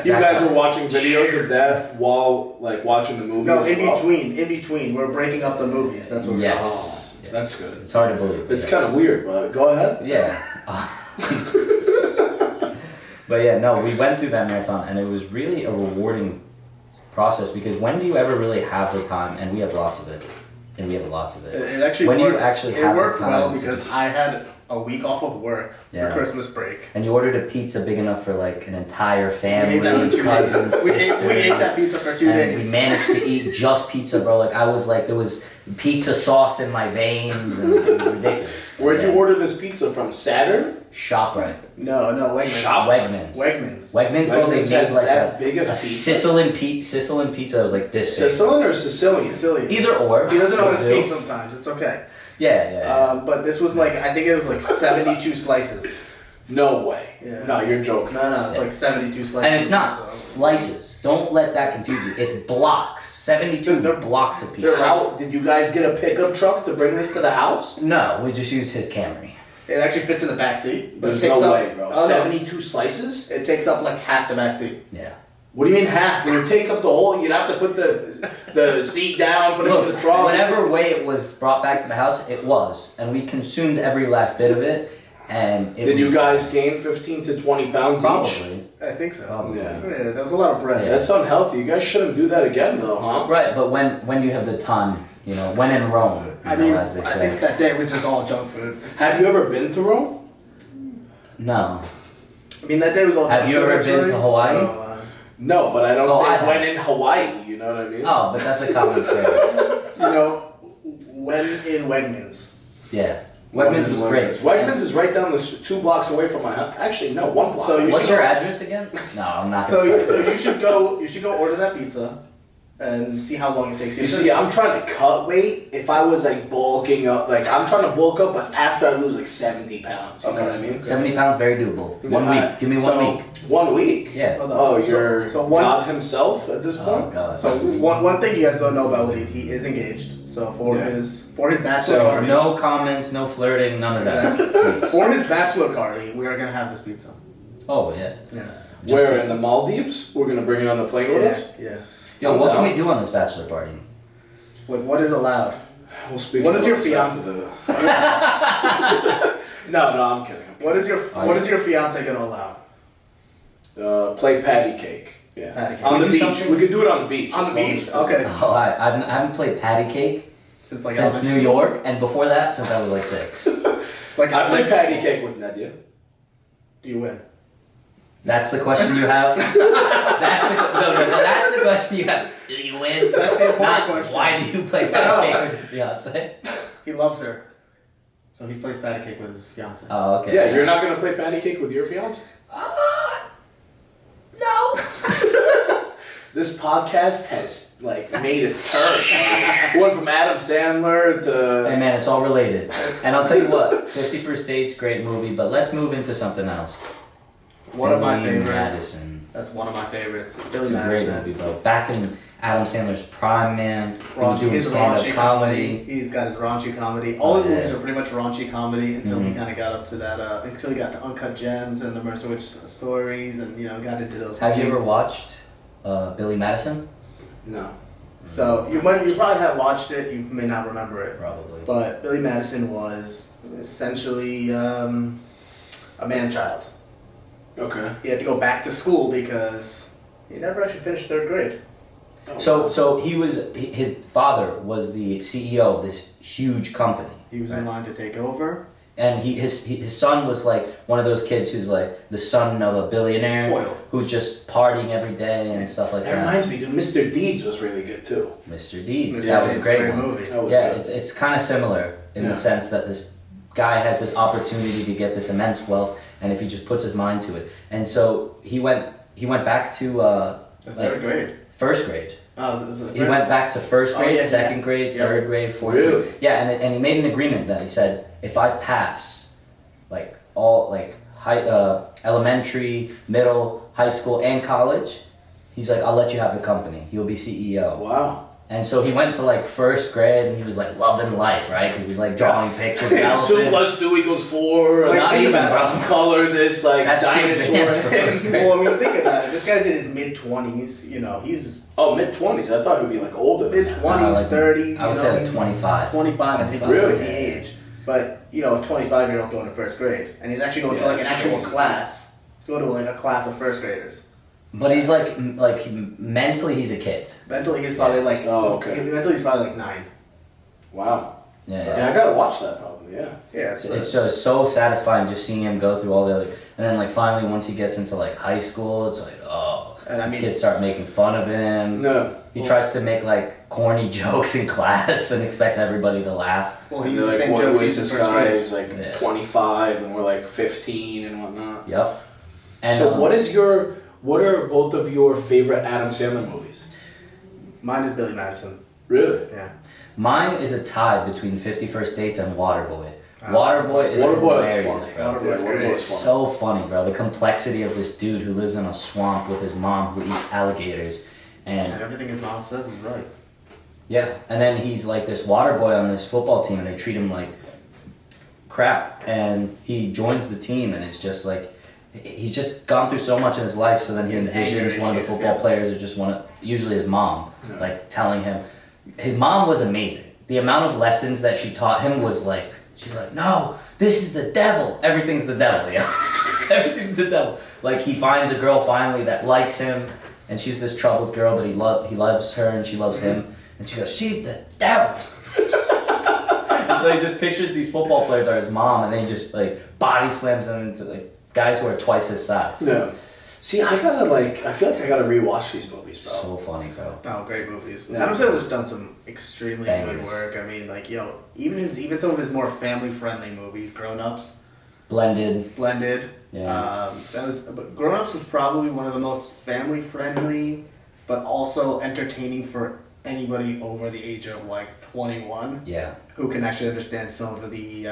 You guys were watching videos of that while like watching the movie. No, as in well? between, we're breaking up the movies. That's what. Yes. Oh, Yes. that's good. It's hard to believe. It's yes. kind of weird, but go ahead. Yeah. But yeah, no, we went through that marathon and it was really a rewarding process because when do you ever really have the time? And we have lots of it. And we have lots of it. It actually When do worked. you actually it have the worked time well to- because I had a week off of work Yeah. for Christmas break. And you ordered a pizza big enough for like an entire family, We ate that for 2 cousins, days. We ate that sisters. pizza for 2 And days. we managed to eat just pizza, bro. Like I was like, there was pizza sauce in my veins, and it was ridiculous. Where'd you Yeah. order this pizza from? Saturn? ShopRite. No, Wegmans. Shop- Wegmans. Wegmans. Wegmans, bro. They Wegmans made has like that a big of pizza? Sicilian pizza that was like this big. Sicilian or Sicilian? Sicilian. Either or. He doesn't know how to Will do. speak sometimes. It's okay. Yeah. But this was like I think it was like 72 slices. No way. Yeah. No, you're joking. No, it's like 72 slices. And it's not So- slices. Don't let that confuse you. It's blocks. 72 They're- blocks of pizza. How did you guys get a pickup truck to bring this to the house? No, we just used his Camry. It actually fits in the back seat. But There's it takes no up, way, bro. Oh, no. 72 slices? It takes up like half the back seat. Yeah. What do you mean half? When you take up the whole, you'd have to put the seat down, put it in the Look, trunk. whatever way it was brought back to the house, it was. And we consumed every last bit of it. And it Did was you guys gain 15 to 20 pounds each? probably. I think so. Probably. Yeah. Yeah, there was a lot of bread. Yeah. That's unhealthy. You guys shouldn't do that again, though, huh? Right, but when you have the time, you know, when in Rome, you I know, mean, as they I say. think that day was just all junk food. Have you ever been to Rome? No. I mean, that day was all Have junk you food. ever been actually, to Hawaii? so, No, but I don't Oh, say I have. when in Hawaii. You know what I mean? Oh, but that's a common phrase. you know, when in Wegmans. Yeah. Wegmans was great. Wegmans is right down the 2 blocks away from my house. Actually, no, 1 block. So What's your address again? No, I'm not So, gonna so you should go order that pizza and see how long it takes you. You see, I'm trying to cut weight. If I was like bulking up, like I'm trying to bulk up, but after I lose like 70 pounds. You know what I mean? 70 pounds, very doable. 1 week. Give me 1 week. 1 week? Yeah. Oh, you're so God himself at this Oh, point? God. So one thing you guys don't know about Willie, he is engaged. So for his bachelor So party, no comments, no flirting, none of that. Please. for his bachelor party, we are gonna have this pizza. Oh, yeah. Yeah. Where in the Maldives? We're gonna bring it on the plane with us? Yeah. Yo, what can we do on this bachelor party? What is allowed? We'll speak. What is your about fiance? this after the- No, I'm kidding. What is your fiance gonna allow? Play patty cake. Yeah. Patty cake. On Can the we do beach. something? We could do it on the beach. On the as long beach? as- Okay. Oh, I haven't played patty cake Since since elementary New school? York, and before that, since I was like 6. Like I play patty cake with Nadia. Do you win? That's the question you have? That's the question you have. Do you win? That's the important Not, question. why do you play patty cake with your fiance? He loves her, so he plays patty cake with his fiance. Oh, okay. Yeah, you're not gonna play patty cake with your fiance? No. This podcast has like made a turn. Went from Adam Sandler to Hey man, it's all related. And I'll tell you what, 50 First Dates, great movie, but let's move into something else. One of my Billy favorites. Madison. That's one of my favorites. Billy It's a great Madison. movie, bro. Back in Adam Sandler's prime, man. He was doing His stand-up raunchy comedy. He's got his raunchy comedy. All his Yeah. movies are pretty much raunchy comedy until he Mhm. kind of got up to that. Until he got to Uncut Gems and the Mercewich stories, and got into those. Have you movies. ever watched Billy Madison? no. So you probably have watched it. You may not remember it. Probably. But Billy Madison was essentially a man-child. Okay. He had to go back to school because he never actually finished 3rd grade. So his father was the CEO of this huge company. He was right? in line to take over. And his son was like one of those kids who's like the son of a billionaire Spoiled. who's just partying every day and stuff like That that. reminds me, dude, Mr. Deeds was really good too. Mr. Deeds. Yeah, That was a it's great one. movie. That was Yeah, good. it's kind of similar in Yeah. the sense that this guy has this opportunity to get this immense wealth, and if he just puts his mind to it, and so he went back to The 3rd grade. 1st grade. Oh, this is He went back to 1st Oh, grade, yeah, 2nd grade, yeah. 3rd grade, 4th Really? grade. Yeah, and he made an agreement that he said, if I pass, like all like elementary, middle, high school, and college, he's like, I'll let you have the company. You'll be CEO. Wow. And so he went to like 1st grade, and he was like loving life, right? Because he's like drawing pictures of elephants. 2 + 2 = 4. Like, Not think even, about bro. Color this like That's too dinosaur. advanced for first grade. Well, I mean, think about it. This guy's in his mid-20s. He's Oh, mid-20s. I thought he would be like older than that. mid-20s, like, 30s. I would say like he's 25. 25, I think, was Really? like the age. But, a 25-year-old going to 1st grade. And he's actually going to Yeah, like an that's actual crazy. class. He's going to like a class of 1st graders. But he's like mentally, he's a kid. Mentally, he's probably like... Oh, okay. Mentally, he's probably like 9. Wow. Yeah. Yeah, I gotta watch that probably. Yeah. Yeah, It's just so satisfying just seeing him go through all the other, and then like finally once he gets into like high school, it's like And I these mean- kids start making fun of him. No. He tries to make like corny jokes in class and expects everybody to laugh. Well, he They're used the like, same what jokes was in this 1st guy? grade. He's like Yeah. 25 and we're like 15 and whatnot. Yep. And So what are both of your favorite Adam Sandler movies? Mine is Billy Madison. Really? Yeah. Mine is a tie between 50 First Dates and Waterboy. Ah, Waterboy is Waterboy is hilarious, funny. bro. Waterboy's great. It's so funny, bro. The complexity of this dude who lives in a swamp with his mom who eats alligators, And and everything his mom says is right. yeah, and then he's like this water boy on this football team, and they treat him like crap. And he joins the team, and it's just like he's just gone through so much in his life. So then he His anger envisions one of the issues, football yeah. players, or just usually his mom, Yeah. like telling him. His mom was amazing. The amount of lessons that she taught him was like, she's like, no, this is the devil. Everything's the devil, yeah. Everything's the devil. Like he finds a girl finally that likes him, and she's this troubled girl, but he loves her and she loves him, and she goes, she's the devil. And so he just pictures these football players are his mom, and then he just like body slams them into like guys who are twice his size. No. See, I feel like I gotta rewatch these movies, bro. So funny, bro. Oh, great movies. Yeah. Adam Sandler's done some extremely Bangers. good work. I mean, like, even some of his more family-friendly movies, Grown Ups, Blended. Yeah. But Grown Ups was probably one of the most family-friendly, but also entertaining for anybody over the age of like 21. Yeah. Who can actually understand some of the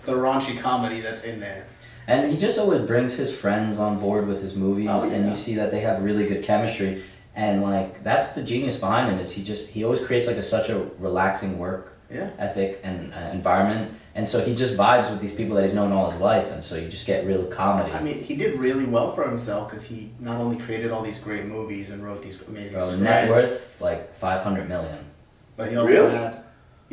raunchy comedy that's in there. And he just always brings his friends on board with his movies, and you see that they have really good chemistry. And like that's the genius behind him is he always creates like such a relaxing work ethic and environment, and so he just vibes with these people that he's known all his life, and so you just get real comedy. I mean, he did really well for himself because he not only created all these great movies and wrote these amazing scripts. Net worth like 500 million. But he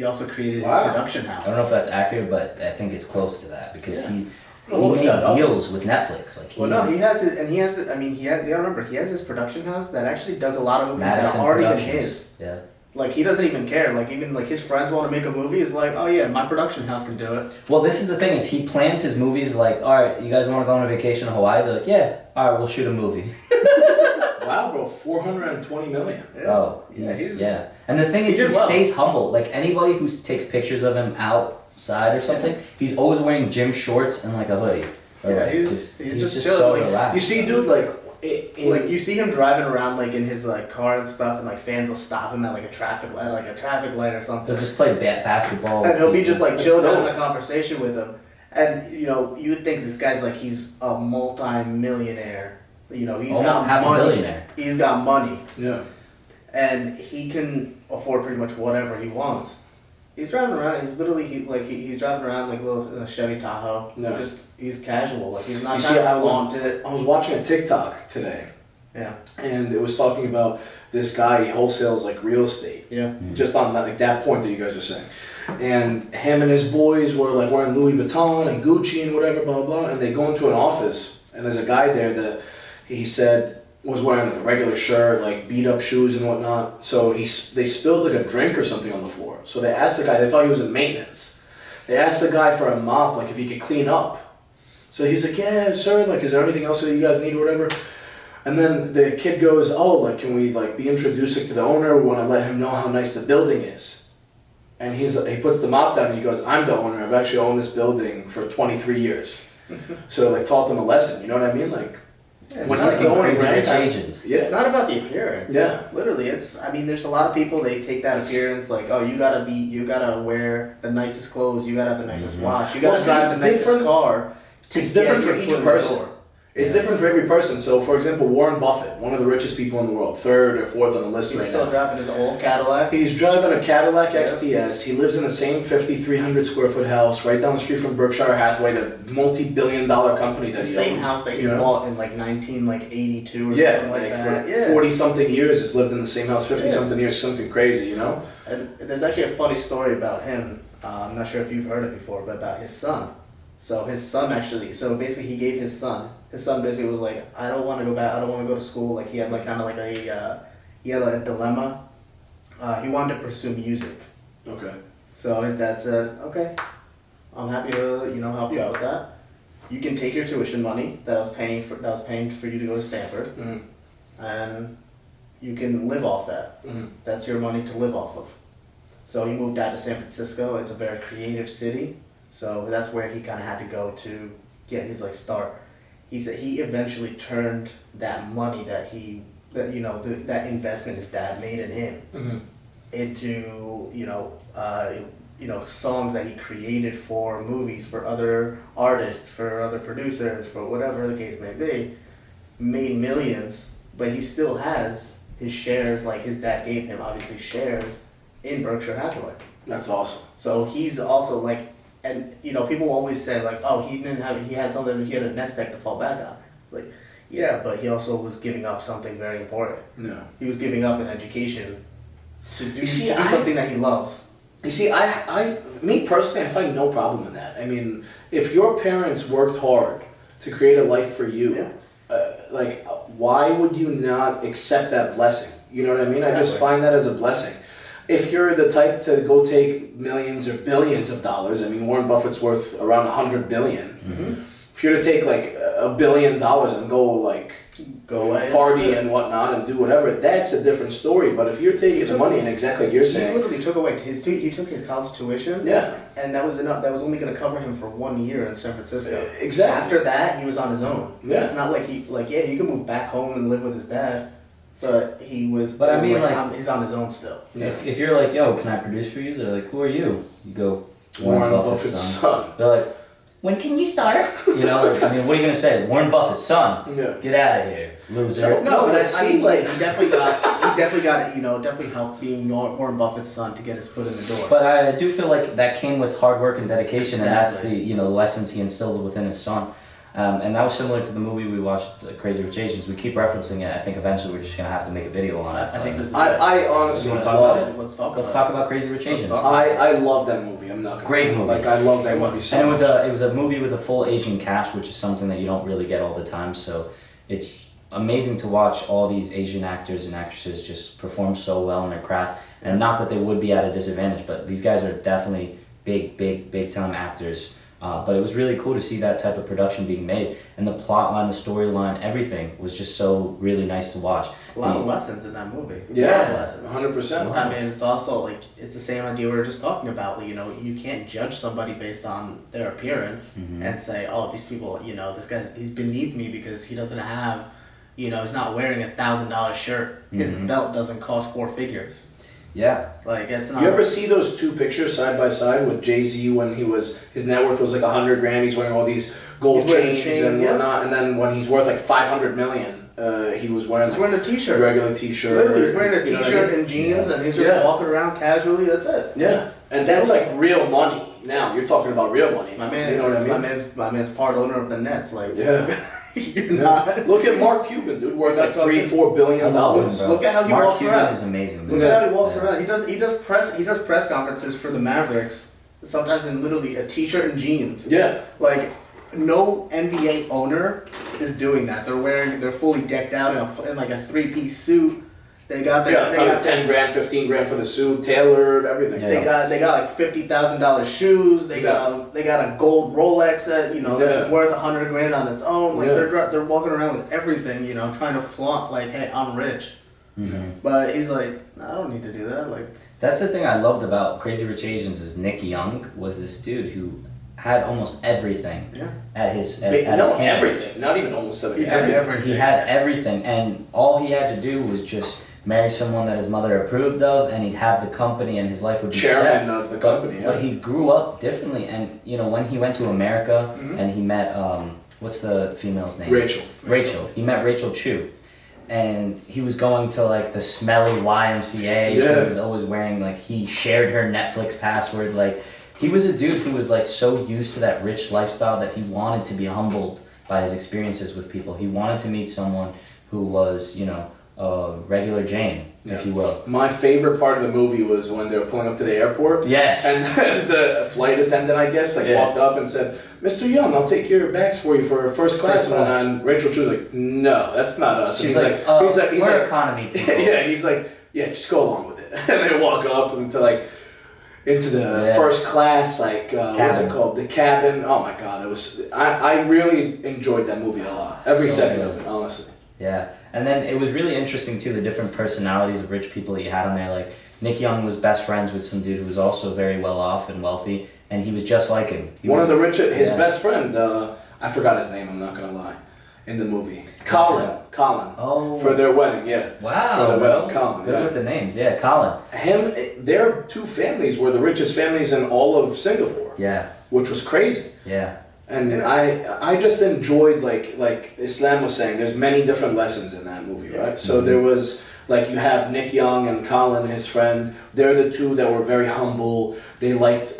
also created his production house. I don't know if that's accurate, but I think it's close to that because he Well, made yeah, deals with Netflix. Like he has it, and he has it. I mean, you gotta remember, he has this production house that actually does a lot of movies Madison that aren't even Productions. his. Yeah. Like, he doesn't even care. Like, even like his friends want to make a movie, it's like, oh yeah, my production house can do it. Well, this is the thing is he plans his movies like, all right, you guys want to go on a vacation to Hawaii? They're like, yeah, all right, we'll shoot a movie. Wow, bro, 420 million. Oh, yeah. And the thing is, he stays humble. Like anybody who takes pictures of him outside or something, he's always wearing gym shorts and like a hoodie. Yeah, he's just so like, relaxed. You see, dude, like you see him driving around like in his like car and stuff, and like fans will stop him at like a traffic light or something. He'll just play basketball. And he'll be just like chilling, dope. having a conversation with him. And you would think this guy's like he's a multi-millionaire. He's got half money. a billionaire. He's got money, yeah. and he can afford pretty much whatever he wants. He's driving around. He's literally he's driving around like a Chevy Tahoe. No. He's casual. Like he's not You trying see, to I flaunt it. was watching a TikTok today, Yeah. and it was talking about this guy. He wholesales like real estate. Yeah. Just on that point that you guys are saying, and him and his boys were like wearing Louis Vuitton and Gucci and whatever, blah blah blah. And they go into an office, and there's a guy there that he said was wearing like a regular shirt, like beat up shoes and whatnot. So they spilled like a drink or something on the floor. So they asked the guy. They thought he was in maintenance. They asked the guy for a mop, like if he could clean up. So he's like, yeah, sir. Like, is there anything else that you guys need or whatever? And then the kid goes, oh, like, can we like be introduced to the owner? We want to let him know how nice the building is. And he puts the mop down and he goes, I'm the owner. I've actually owned this building for 23 years. So like taught them a lesson. You know what I mean? Like. Yeah, What's like in Crazy Rich Asians? Yeah. It's not about the appearance. Yeah. Literally, there's a lot of people, they take that appearance like, oh, you gotta wear the nicest clothes, you gotta have the nicest watch, you gotta drive the nicest car. It's different for each person. It's different for every person. So, for example, Warren Buffett, one of the richest people in the world, 3rd or 4th on the list He's right still now. driving his old Cadillac. He's driving a Cadillac XTS. He lives in the same 5,300 square foot house right down the street from Berkshire Hathaway, the multi-billion-dollar company that The he same owns. house that he bought in like 1982 or Yeah, something like that. for 40-something years, has lived in the same house, 50-something years, something crazy, you know? And there's actually a funny story about him. I'm not sure if you've heard it before, but about his son. So basically he gave his son basically was like, I don't want to go back, I don't want to go to school. Like he had like kind of like he had a dilemma. He wanted to pursue music. Okay. So his dad said, okay, I'm happy to, help you out with that. You can take your tuition money that I was paying for you to go to Stanford, and you can live off that. That's your money to live off of. So he moved out to San Francisco. It's a very creative city. So that's where he kind of had to go to get his like start. He said he eventually turned that money that that investment his dad made in him into songs that he created for movies, for other artists, for other producers, for whatever the case may be. Made millions, but he still has his shares, like his dad gave him obviously shares in Berkshire Hathaway. That's awesome. So he's also like. And people always say like, oh, he had a nest egg to fall back on. It's like, yeah, but he also was giving up something very important. No. He was giving up an education to do something that he loves. You see, me personally, I find no problem in that. I mean, if your parents worked hard to create a life for you, why would you not accept that blessing? You know what I mean? Exactly. I just find that as a blessing. If you're the type to go take millions or billions of dollars, I mean, Warren Buffett's worth around $100 billion. If you're to take like $1 billion and go like go away, party and whatnot and do whatever, that's a different story. But if you're taking the money and exactly like you're he saying, literally took away he took his college tuition. yeah, and that was enough. That was only going to cover him for 1 year in San Francisco. Exactly. After that, he was on his own. Yeah. It's not like he could move back home and live with his dad, but he was. But I mean, he's on his own still. Yeah. If you're like, yo, can I produce for you? They're like, who are you? You go, Warren Buffett's son. They're like, when can you start? You know, like, I mean, what are you gonna say? Warren Buffett's son. Yeah. Get out of here, loser. No, but see, I mean, like- he definitely got definitely helped being Warren Buffett's son to get his foot in the door. But I do feel like that came with hard work and dedication, and that's the Exactly. lessons he instilled within his son. And that was similar to the movie we watched, Crazy Rich Asians. We keep referencing it. I think eventually we're just gonna have to make a video on it. I think this is. I honestly You wanna talk about love. it? Let's talk. Let's about talk about Crazy Rich Asians. talk. I love that movie. I'm not gonna Great lie. movie. Like I love that movie so And much. it was a movie with a full Asian cast, which is something that you don't really get all the time. So it's amazing to watch all these Asian actors and actresses just perform so well in their craft. And not that they would be at a disadvantage, but these guys are definitely big time actors. But it was really cool to see that type of production being made, and the plot line, the storyline, everything was just so really nice to watch. a lot of lessons in that movie. Yeah, A lot of lessons. 100%. I mean, it's also like it's the same idea we were just talking about. You can't judge somebody based on their appearance and say, "Oh, these people, this he's beneath me because he doesn't have, he's not wearing $1,000 shirt. His belt doesn't cost 4 figures." Yeah. Like it's not. You ever see those two pictures side by side with Jay-Z when his net worth was like $100 grand, he's wearing all these gold He's wearing chains chains, and yeah. whatnot, and then when he's worth like $500 million, he was wearing He's like wearing a t-shirt. a regular t-shirt. Literally, he's wearing a you know what I t-shirt mean? and jeans, Yeah. and he's just Yeah. walking around casually. That's it. Yeah, and that's like real money. Now you're talking about real money. My man, you know what I mean? My man's part owner of the Nets. Like, Yeah. you're not. Look at Mark Cuban, dude, worth like $3-4 I billion. love him, bro. Look at how he Mark walks Cuban around. is amazing. Look dude. at how he walks Yeah. around. He does press conferences for the Mavericks. Sometimes in literally a t-shirt and jeans. Yeah. Like no NBA owner is doing that. They're fully decked out in like a 3-piece suit. They got They got 10 grand, 15 grand for the suit, tailored, everything. Yeah. They got like $50,000 shoes. They got a gold Rolex that is worth $100 grand on its own. Like they're walking around with everything, trying to flaunt like, hey, I'm rich. But he's like, I don't need to do that. Like That's the thing I loved about Crazy Rich Asians is Nick Young was this dude who had almost everything at his hands. Everything. Not even almost everything. He had everything, and all he had to do was just marry someone that his mother approved of, and he'd have the company, and his life would be Chairman set. of the company. But he grew up differently, and when he went to America and he met what's the female's name? Rachel. He met Rachel Chu. And he was going to like the smelly YMCA. He was always wearing he shared her Netflix password. Like he was a dude who was like so used to that rich lifestyle that he wanted to be humbled by his experiences with people. He wanted to meet someone who was, a regular Jane, if you will. My favorite part of the movie was when they were pulling up to the airport. Yes. And the flight attendant, I guess, walked up and said, "Mr. Young, I'll take your bags for you for first class." And Rachel Chu was like, "No, that's not us." She's and he's like, economy people. Yeah, he's like, "Yeah, just go along with it." And they walk up into the first class, what's it called? The cabin. Oh my God, it was. I really enjoyed that movie a lot. Every second of it, honestly. Yeah, and then it was really interesting too, the different personalities of rich people that you had on there. Like Nick Young was best friends with some dude who was also very well off and wealthy, and he was just like him. Of the richest, his best friend, I forgot his name, I'm not gonna lie, in the movie. Colin. Oh. For their wedding, yeah. Wow. For their wedding, Colin. Good with the names, yeah, Colin. Their two families were the richest families in all of Singapore. Yeah. Which was crazy. Yeah. And I just enjoyed like Islam was saying, there's many different lessons in that movie, right? So there was you have Nick Young and Colin, his friend. They're the two that were very humble. They liked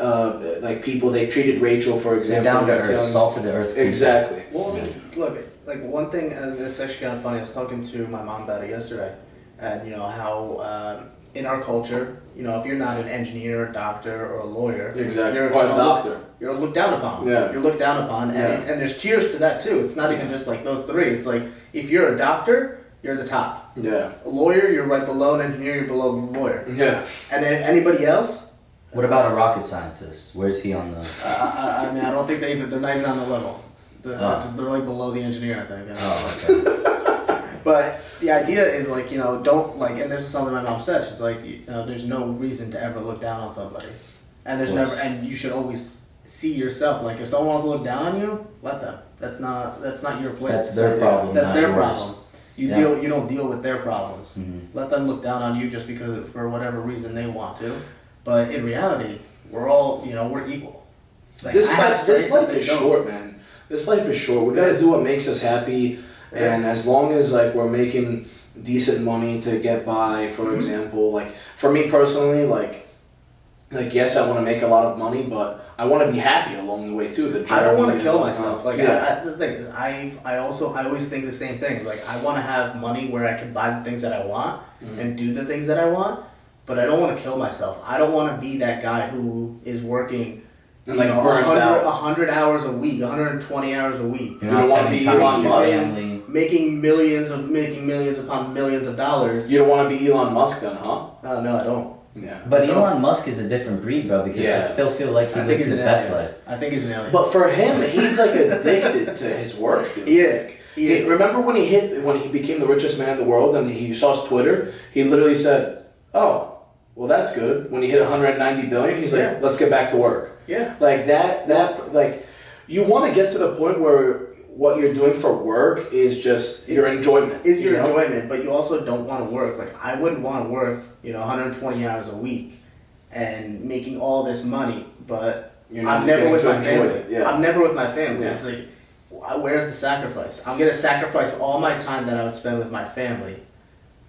people. They treated Rachel, for example, down to earth, salt to the earth people. Exactly. Well, look, like one thing, and it's actually kind of funny. I was talking to my mom about it yesterday, and how in our culture, if you're not an engineer, a doctor, or a lawyer, exactly, you're or a doctor, you're looked down upon. Yeah. You're looked down upon, and there's tiers to that too. It's not even just like those three. It's like if you're a doctor, you're the top. Yeah. A lawyer, you're right below an engineer. You're below the lawyer. Yeah. And then anybody else. What about a rocket scientist? Where's he on the? I mean, I don't think they're not even on the level. They're like below the engineer, I think. Oh, okay. But the idea is like, don't like, and this is something my mom said. She's like, there's no reason to ever look down on somebody, and there's never, and you should always see yourself. Like if someone wants to look down on you, let them. That's not your place. That's their problem. That's their yours. problem. You don't deal with their problems. Mm-hmm. Let them look down on you just because for whatever reason they want to. But in reality, we're all we're equal. Like, This life is short, man. This life is short. We gotta do what makes us happy, and as long as like we're making decent money to get by, for example, like for me personally, like yes, I want to make a lot of money, but I want to be happy along the way too. I don't want to kill myself. Like the thing is, I always think the same thing. Like I want to have money where I can buy the things that I want and do the things that I want, but I don't want to kill myself. I don't want to be that guy who is working. And like burnt out. 100 hours a week, 120 hours a week. You don't want to be Elon Musk. Making millions upon millions of dollars. You don't want to be Elon Musk then, huh? No, I don't. Yeah. But Elon Musk is a different breed, bro, because I still feel like he lives his best life. I think he's an alien. But for him, he's like addicted to his work, dude. He is. Remember when he became the richest man in the world and he saw his Twitter? He literally said, "Oh, well that's good." When he hit 190 billion, he's like, "Let's get back to work." Yeah. Like that like you want to get to the point where what you're doing for work is just your enjoyment. Is your enjoyment, but you also don't want to work. Like I wouldn't want to work, 120 hours a week and making all this money, but I'm never with my family. Yeah. I'm never with my family. Yeah. It's like, where's the sacrifice? I'm going to sacrifice all my time that I would spend with my family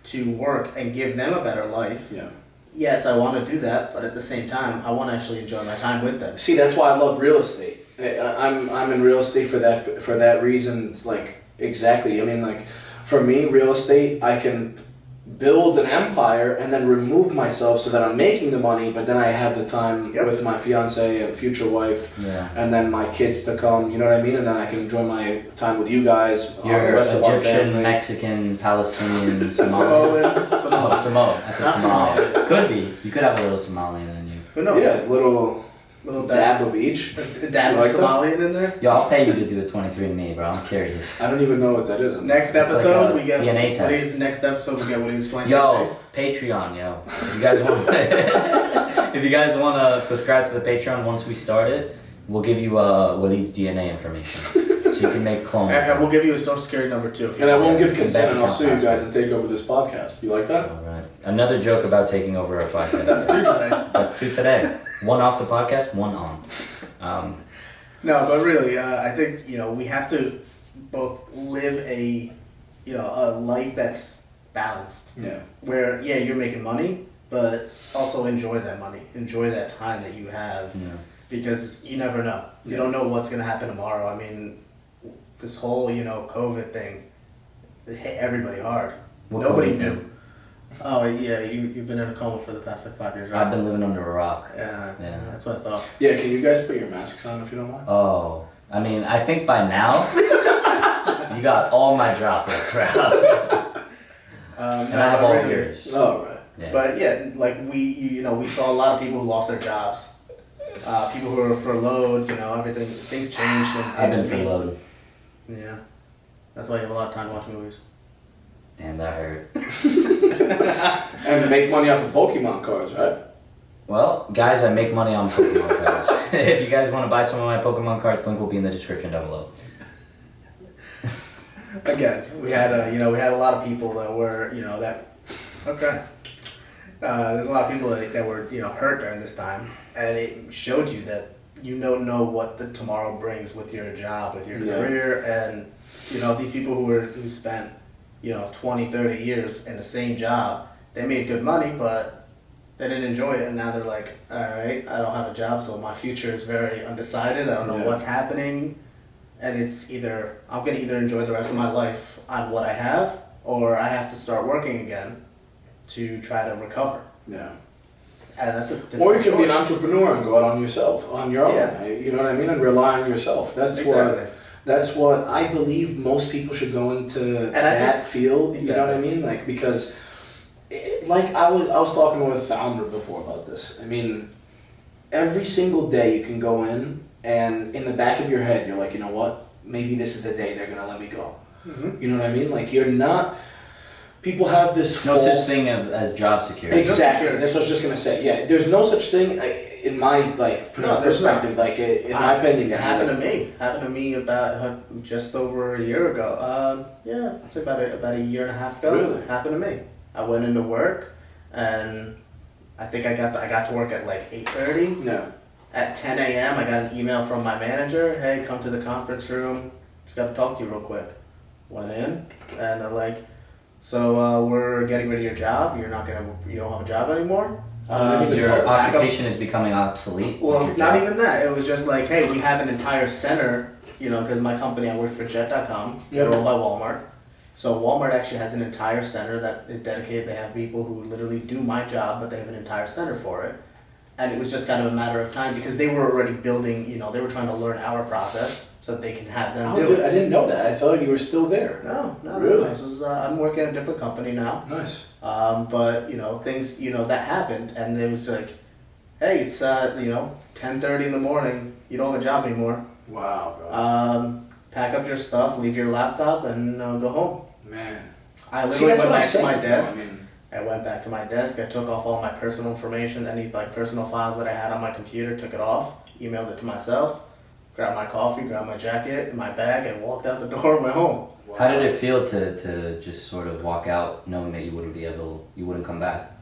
to work and give them a better life. Yeah. Yes, I want to do that, but at the same time, I want to actually enjoy my time with them. See, that's why I love real estate. I'm in real estate for that reason. Like exactly. I mean, like for me, real estate, I can build an empire and then remove myself so that I'm making the money, but then I have the time with my fiance and future wife, and then my kids to come. You know what I mean? And then I can enjoy my time with you guys. You're the rest Egyptian, of our family. Mexican, Palestinian, Somalian. Samoan. I said Somalian. Could be. You could have a little Somalian in you. Who knows? Yeah, little dab of each. Dab of Somalian in there? Yo, I'll pay you to do a 23andMe, bro. I'm curious. I don't even know what that is. Next episode, we get DNA test. Next episode, we get what he's playing. Yo, Patreon, yo. If you guys want, if you guys want to subscribe to the Patreon once we start it, we'll give you Waleed's DNA information, so you can make clones. And we'll give you a social security number too. And I won't give consent, and I'll sue you guys and take over this podcast. You like that? All right. Another joke about taking over our podcast. That's two today. That's two today. One off the podcast, one on. No, but really, I think we have to both live a life that's balanced. Yeah. Where you're making money, but also enjoy that money, enjoy that time that you have, because you never know. You don't know what's gonna happen tomorrow. I mean, this whole COVID thing, it hit everybody hard. Nobody knew. Oh yeah, you've been in a coma for the past 5 years, right? I've been living under a rock. Yeah, that's what I thought. Yeah, can you guys put your masks on if you don't mind? Oh, I mean, I think by now you got all my droplets, bro. And I have all yours. Oh right. Yeah. But like we saw a lot of people who lost their jobs. People who were furloughed, everything, things changed. I've been furloughed. Yeah, that's why you have a lot of time to watch movies. Damn, that hurt. And make money off of Pokemon cards, right? Well, guys, I make money on Pokemon cards. If you guys want to buy some of my Pokemon cards, link will be in the description down below. Again, we had a lot of people that were there's a lot of people that were hurt during this time, and it showed you that you don't know what the tomorrow brings with your job, with your career, and these people who spent 20, 30 years in the same job, they made good money, but they didn't enjoy it, and now they're like, all right, I don't have a job, so my future is very undecided. I don't know what's happening, and it's either I'm gonna enjoy the rest of my life on what I have, or I have to start working again to try to recover. Yeah. And that's a Or you can be an choice. entrepreneur and go out on your own. Yeah. You know what I mean, and rely on yourself. That's what I believe most people should go into that field. Exactly. You know what I mean? Like because, I was talking with Almer before about this. I mean, every single day you can go in, and in the back of your head you're like, you know what? Maybe this is the day they're gonna let me go. You know what I mean? Like, you're not. People have this No false... such thing as job security. Exactly. That's what I was just gonna say. Yeah, there's no such thing in my perspective. Like, in my opinion, it happened to me. Happened to me about just over a year ago. Yeah, I'd say about a year and a half ago. Really? Happened to me. I went into work, and I think I got to work at like 8:30. No. At 10 a.m., I got an email from my manager. Hey, come to the conference room. Just got to talk to you real quick. Went in, and they're like, so we're getting rid of your job. You don't have a job anymore. Your occupation is becoming obsolete. Well, not even that. It was just like, hey, we have an entire center, because my company, I work for Jet.com. They're owned by Walmart. So Walmart actually has an entire center that is dedicated. They have people who literally do my job, but they have an entire center for it. And it was just kind of a matter of time because they were already building, they were trying to learn our process so that they can have them do it. I didn't know that. I thought you were still there. No, Really? This was, I'm working at a different company now. Nice. But, things, that happened. And it was like, hey, it's, 10:30 in the morning. You don't have a job anymore. Wow, bro. Pack up your stuff, leave your laptop, and go home. Man. I literally went back to my desk. I mean, I went back to my desk, I took off all my personal information, any personal files that I had on my computer, took it off, emailed it to myself, grabbed my coffee, grabbed my jacket, my bag, and walked out the door and went home. wow. How did it feel to just sort of walk out knowing that you wouldn't come back?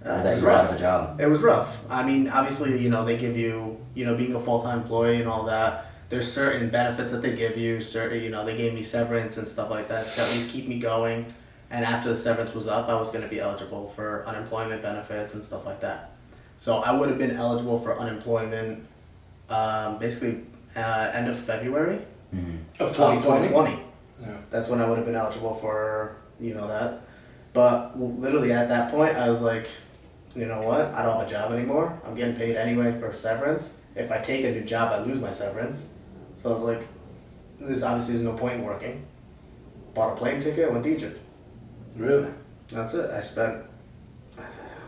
Or that you were out of a job? It was rough. I mean, obviously, they give you, being a full-time employee and all that, there's certain benefits that they give you, they gave me severance and stuff like that to at least keep me going. And after the severance was up, I was going to be eligible for unemployment benefits and stuff like that. So I would have been eligible for unemployment basically end of February Of 2020? Yeah. That's when I would have been eligible for, that. But literally at that point, I was like, you know what? I don't have a job anymore. I'm getting paid anyway for severance. If I take a new job, I lose my severance. So I was like, there's no point in working. Bought a plane ticket, went to Egypt. Really? That's it. I spent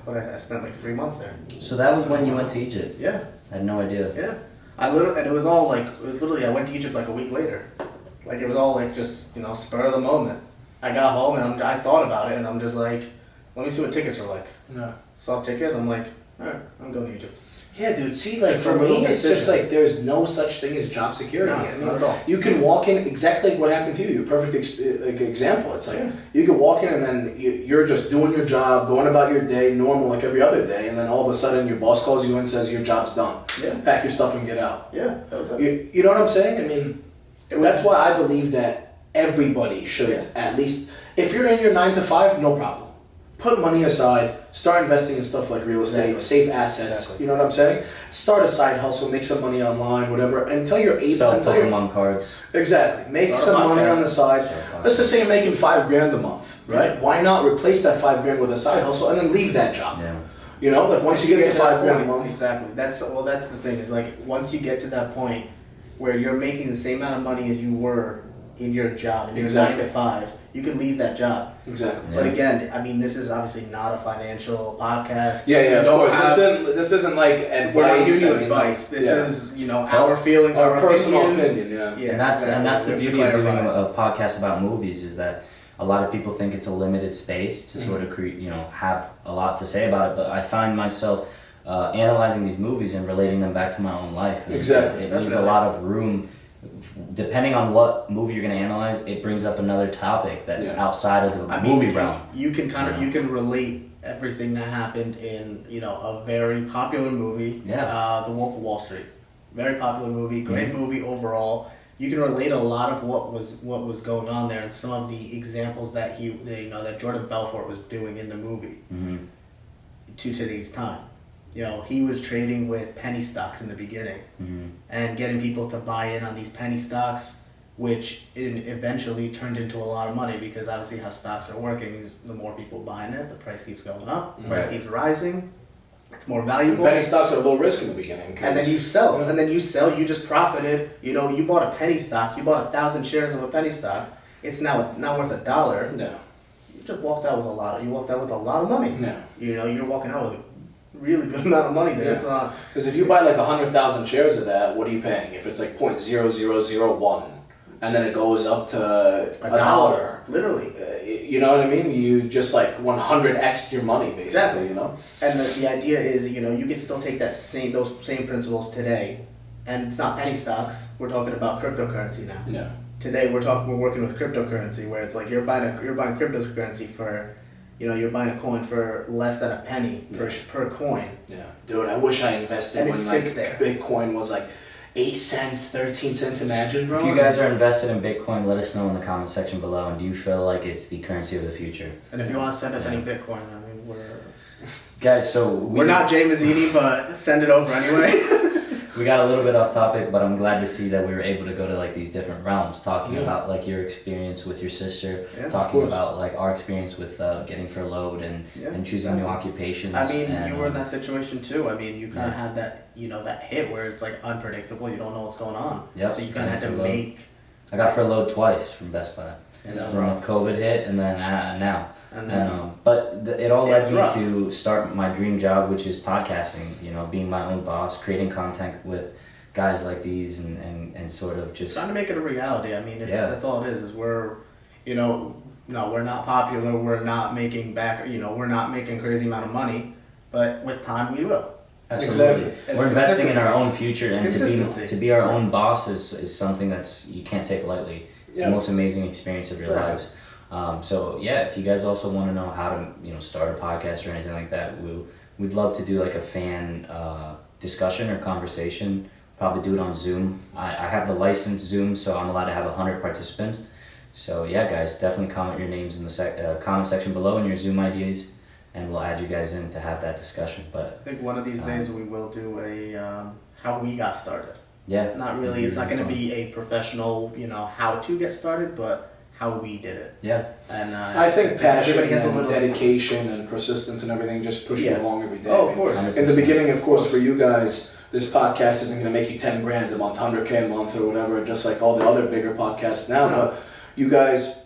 like 3 months there. So that was when you went to Egypt? Yeah. I had no idea. Yeah. And it was literally, I went to Egypt like a week later. Like, it was all like just, spur of the moment. I got home and I thought about it and I'm just like, let me see what tickets are like. No. Saw a ticket, I'm like, alright, I'm going to Egypt. Yeah, dude. See, like, Just for a little me, it's decision. just like there's no such thing as job security. No, I mean, not at all. you can walk in exactly like what happened to you. Perfect example. It's like you can walk in and then you're just doing your job, going about your day normal like every other day, and then all of a sudden your boss calls you and says your job's done. Yeah. Pack your stuff and get out. Yeah, that was it. You know what I'm saying? I mean, that's why I believe that everybody should at least, if you're in your 9 to 5, no problem. Put money aside, start investing in stuff like real estate, safe assets, you know what I'm saying? Start a side hustle, make some money online, whatever, until you're able. Sell Pokemon cards. Exactly. Make some money on the side. Let's just say you're making $5,000 a month, right? Why not replace that $5,000 with a side hustle and then leave that job? Yeah. Like once you get to $5,000 a month. Exactly. That's the thing, is like once you get to that point where you're making the same amount of money as you were in your job, in your 9 to 5, you can leave that job. Exactly. But again, I mean, this is obviously not a financial podcast. Yeah, of course. This isn't like advice. We're not giving you advice. This is, our feelings, our personal opinions. opinion. And that's the beauty of doing a podcast about movies, is that a lot of people think it's a limited space to sort of have a lot to say about it. But I find myself analyzing these movies and relating them back to my own life. And exactly. It leaves a lot of room. Depending on what movie you're going to analyze, it brings up another topic that's outside of the movie realm. You can you can relate everything that happened in a very popular movie. Yeah. The Wolf of Wall Street, very popular movie, great movie overall. You can relate a lot of what was going on there and some of the examples that that Jordan Belfort was doing in the movie to today's time. He was trading with penny stocks in the beginning and getting people to buy in on these penny stocks, which eventually turned into a lot of money because obviously how stocks are working is the more people buying it, the price keeps going up, the price keeps rising, it's more valuable. And penny stocks are low risk in the beginning. And then you sell, you just profited. You bought a penny stock, you bought 1,000 shares of a penny stock, it's now worth $1. No. You just walked out with a lot of money. No. You're walking out with a really good amount of money there. Yeah. It's not, because if you buy like 100,000 shares of that, what are you paying? If it's like 0.0001, and then it goes up to $1, literally. You know what I mean? You just like 100x your money, basically. Exactly. You know. And the idea is, you know, you can still take those same principles today, and it's not penny stocks. We're talking about cryptocurrency now. Yeah. Today we're working with cryptocurrency, where it's like you're buying cryptocurrency for, you know, you're buying a coin for less than a penny per coin. Yeah, dude, I wish I invested And it when sits like there. Bitcoin was like 8 cents, 13 cents. Imagine, bro. If you guys are invested in Bitcoin, let us know in the comment section below. And do you feel like it's the currency of the future? And if you want to send us any Bitcoin, I mean, Guys, so we're not Jay Mazzini, but send it over anyway. we got a little bit off topic, but I'm glad to see that we were able to go to like these different realms, talking about like your experience with your sister, talking about like our experience with getting furloughed and choosing new occupations. I mean, and, you were in that situation too. I mean, you kind of had that, you know, that hit where it's like unpredictable. You don't know what's going on. Yep. So you kind of had to make. I got furloughed twice from Best Buy. It's when rough. COVID hit, and then now. And But it all led me rough. to start my dream job, which is podcasting. You know, being my own boss, creating content with guys like these, and sort of just trying to make it a reality. I mean, that's all it is we're, you know, no, we're not popular. We're not making we're not making crazy amount of money, but with time we will. Absolutely. Exactly. We're It's investing in our consistency. own future, and to be our own boss is something that's you can't take lightly. It's the most amazing experience of your lives. So yeah, if you guys also want to know how to start a podcast or anything like that, we'd love to do like a fan discussion or conversation. Probably do it on Zoom. I have the licensed Zoom, so I'm allowed to have 100 participants. So yeah, guys, definitely comment your names in the comment section below and your Zoom IDs, and we'll add you guys in to have that discussion. But I think one of these days we will do a how we got started. yeah, Not really. It's not going to be a professional, how to get started, but how we did it. Yeah. And I think passion everybody has a and little dedication and persistence and everything just push you along every day. Oh, of course. In the beginning, of course, for you guys, this podcast isn't going to make you 10 grand a month, 100K a month or whatever, just like all the other bigger podcasts now. No. But you guys,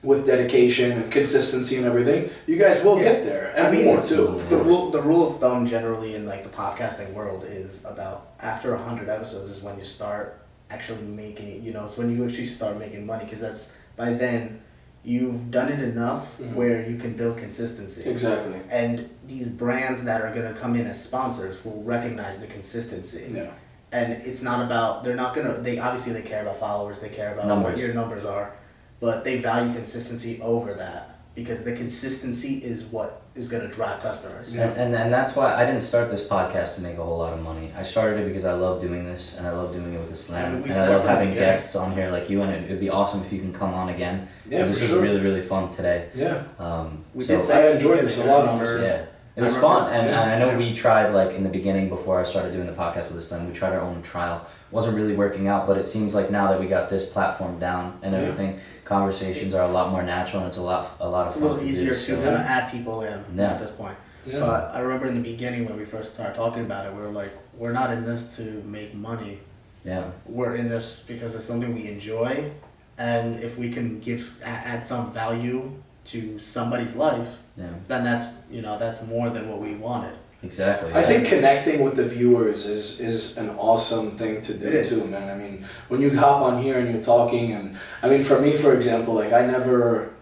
with dedication and consistency and everything, you guys will get there, and more too. The rule of thumb generally in like the podcasting world is about after 100 episodes is when you start actually making. It's when you actually start making money, because that's by then you've done it enough where you can build consistency. Exactly. And these brands that are going to come in as sponsors will recognize the consistency. Yeah. And it's not about, they obviously they care about followers, they care about Numbers. what your numbers are, but they value consistency over that, because the consistency is what is going to drive customers. Yeah. And that's why I didn't start this podcast to make a whole lot of money. I started it because I love doing this, and I love doing it with Islam, and I love having guests on here like you, and it'd be awesome if you can come on again. Yeah, this was really, really fun today. Yeah. I enjoyed this a lot, honestly. Yeah. It was fun, and I know we tried, like, in the beginning, before I started doing the podcast with Islam, we tried our own trial. It wasn't really working out, but it seems like now that we got this platform down and everything, conversations are a lot more natural, and it's a lot of fun. It's a little easier to kind of add people in at this point. Yeah. But I remember in the beginning when we first started talking about it, we were like, we're not in this to make money. Yeah. We're in this because it's something we enjoy, and if we can add some value to somebody's life, then that's more than what we wanted. Exactly. I think connecting with the viewers is an awesome thing to do too, man. I mean, when you hop on here and you're talking, and I mean, for me, for example, like I never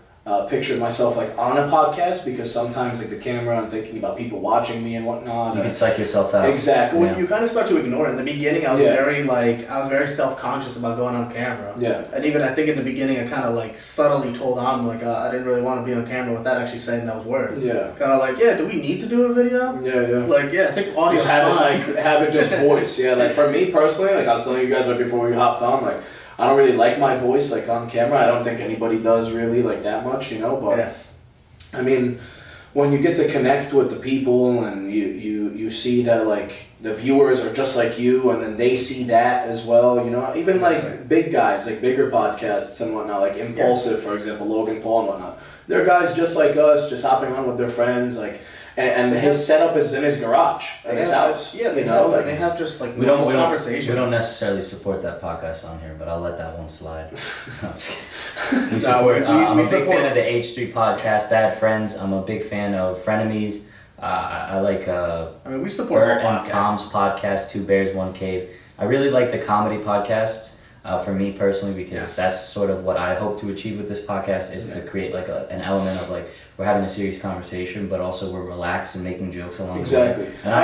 pictured myself like on a podcast, because sometimes like the camera, I'm thinking about people watching me and whatnot. You can psych yourself out. Exactly. Well, you kind of start to ignore it. In the beginning, I was very self-conscious about going on camera. Yeah. And even I think in the beginning, I kind of like subtly told Adam like I didn't really want to be on camera without actually saying those words. Yeah. Kind of like, do we need to do a video? Yeah. Like, I think audio's Just have fine. it have it just voice. Yeah. Like for me personally, like I was telling you guys right before we hopped on, like I don't really like my voice like on camera. I don't think anybody does really like that much, but I mean, when you get to connect with the people and you see that like the viewers are just like you, and then they see that as well, even like big guys, like bigger podcasts and whatnot, like Impulsive, for example, Logan Paul and whatnot. They're guys just like us, just hopping on with their friends, like, and his setup is in his garage, in his house. Yeah, they have just like we don't conversations. We don't necessarily support that podcast on here, but I'll let that one slide. I'm a big fan of the H3 podcast, Bad Friends. I'm a big fan of Frenemies. I like we support Bert all and podcasts. Tom's podcast, Two Bears, One Cave. I really like the comedy podcasts. for me personally, because that's sort of what I hope to achieve with this podcast, is to create like an element of like we're having a serious conversation, but also we're relaxed and making jokes along the way. Exactly. And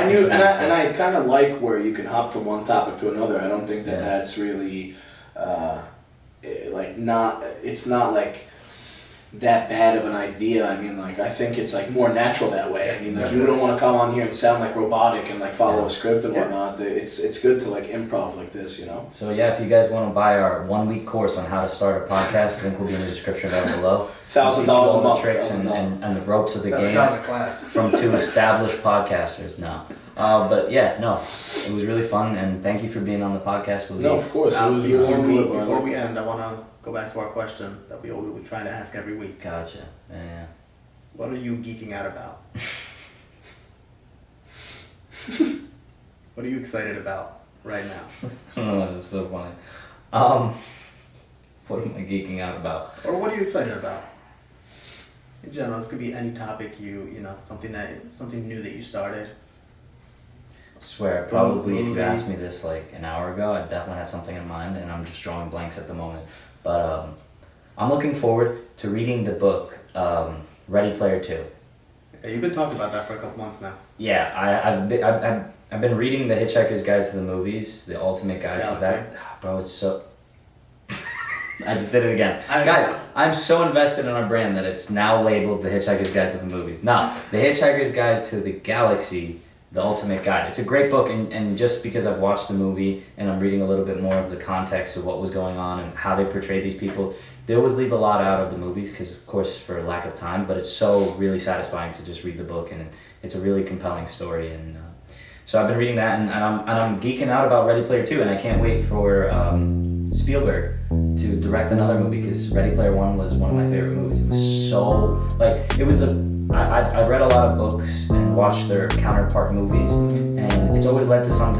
I kind of like where you can hop from one topic to another. I don't think that that's really it's not like that bad of an idea. I mean, like, I think it's like more natural that way. I mean, like, you don't want to come on here and sound like robotic and like follow a script and whatnot. It's good to like improv like this, you know. So yeah, if you guys want to buy our 1-week course on how to start a podcast, link will be in the description down below. $1,000 all a the month, tricks and the ropes of the game class. from 2 established podcasters now. But yeah, no, it was really fun, and thank you for being on the podcast, Willie. No, of course. It was Before we end, I want to go back to our question that we always try to ask every week. Gotcha. Yeah. What are you geeking out about? What are you excited about right now? Oh, that's so funny. What am I geeking out about? Or what are you excited about? In general, this could be any topic something new that you started. I swear, probably if you asked me this like an hour ago, I definitely had something in mind, and I'm just drawing blanks at the moment. But I'm looking forward to reading the book Ready Player 2. Yeah, you've been talking about that for a couple months now. Yeah, I've been reading the Hitchhiker's Guide to the Movies, the ultimate guide, because bro, it's so. I just did it again. Guys, I'm so invested in our brand that it's now labeled the Hitchhiker's Guide to the Movies. No, the Hitchhiker's Guide to the Galaxy, the ultimate guide. It's a great book, and just because I've watched the movie and I'm reading a little bit more of the context of what was going on and how they portray these people, they always leave a lot out of the movies because, of course, for lack of time, but it's so really satisfying to just read the book, and it's a really compelling story. And so I've been reading that, and I'm geeking out about Ready Player 2, and I can't wait for Spielberg to direct another movie, because Ready Player 1 was one of my favorite movies. It was so, like, it was I've read a lot of books and watched their counterpart movies, and it's always led to some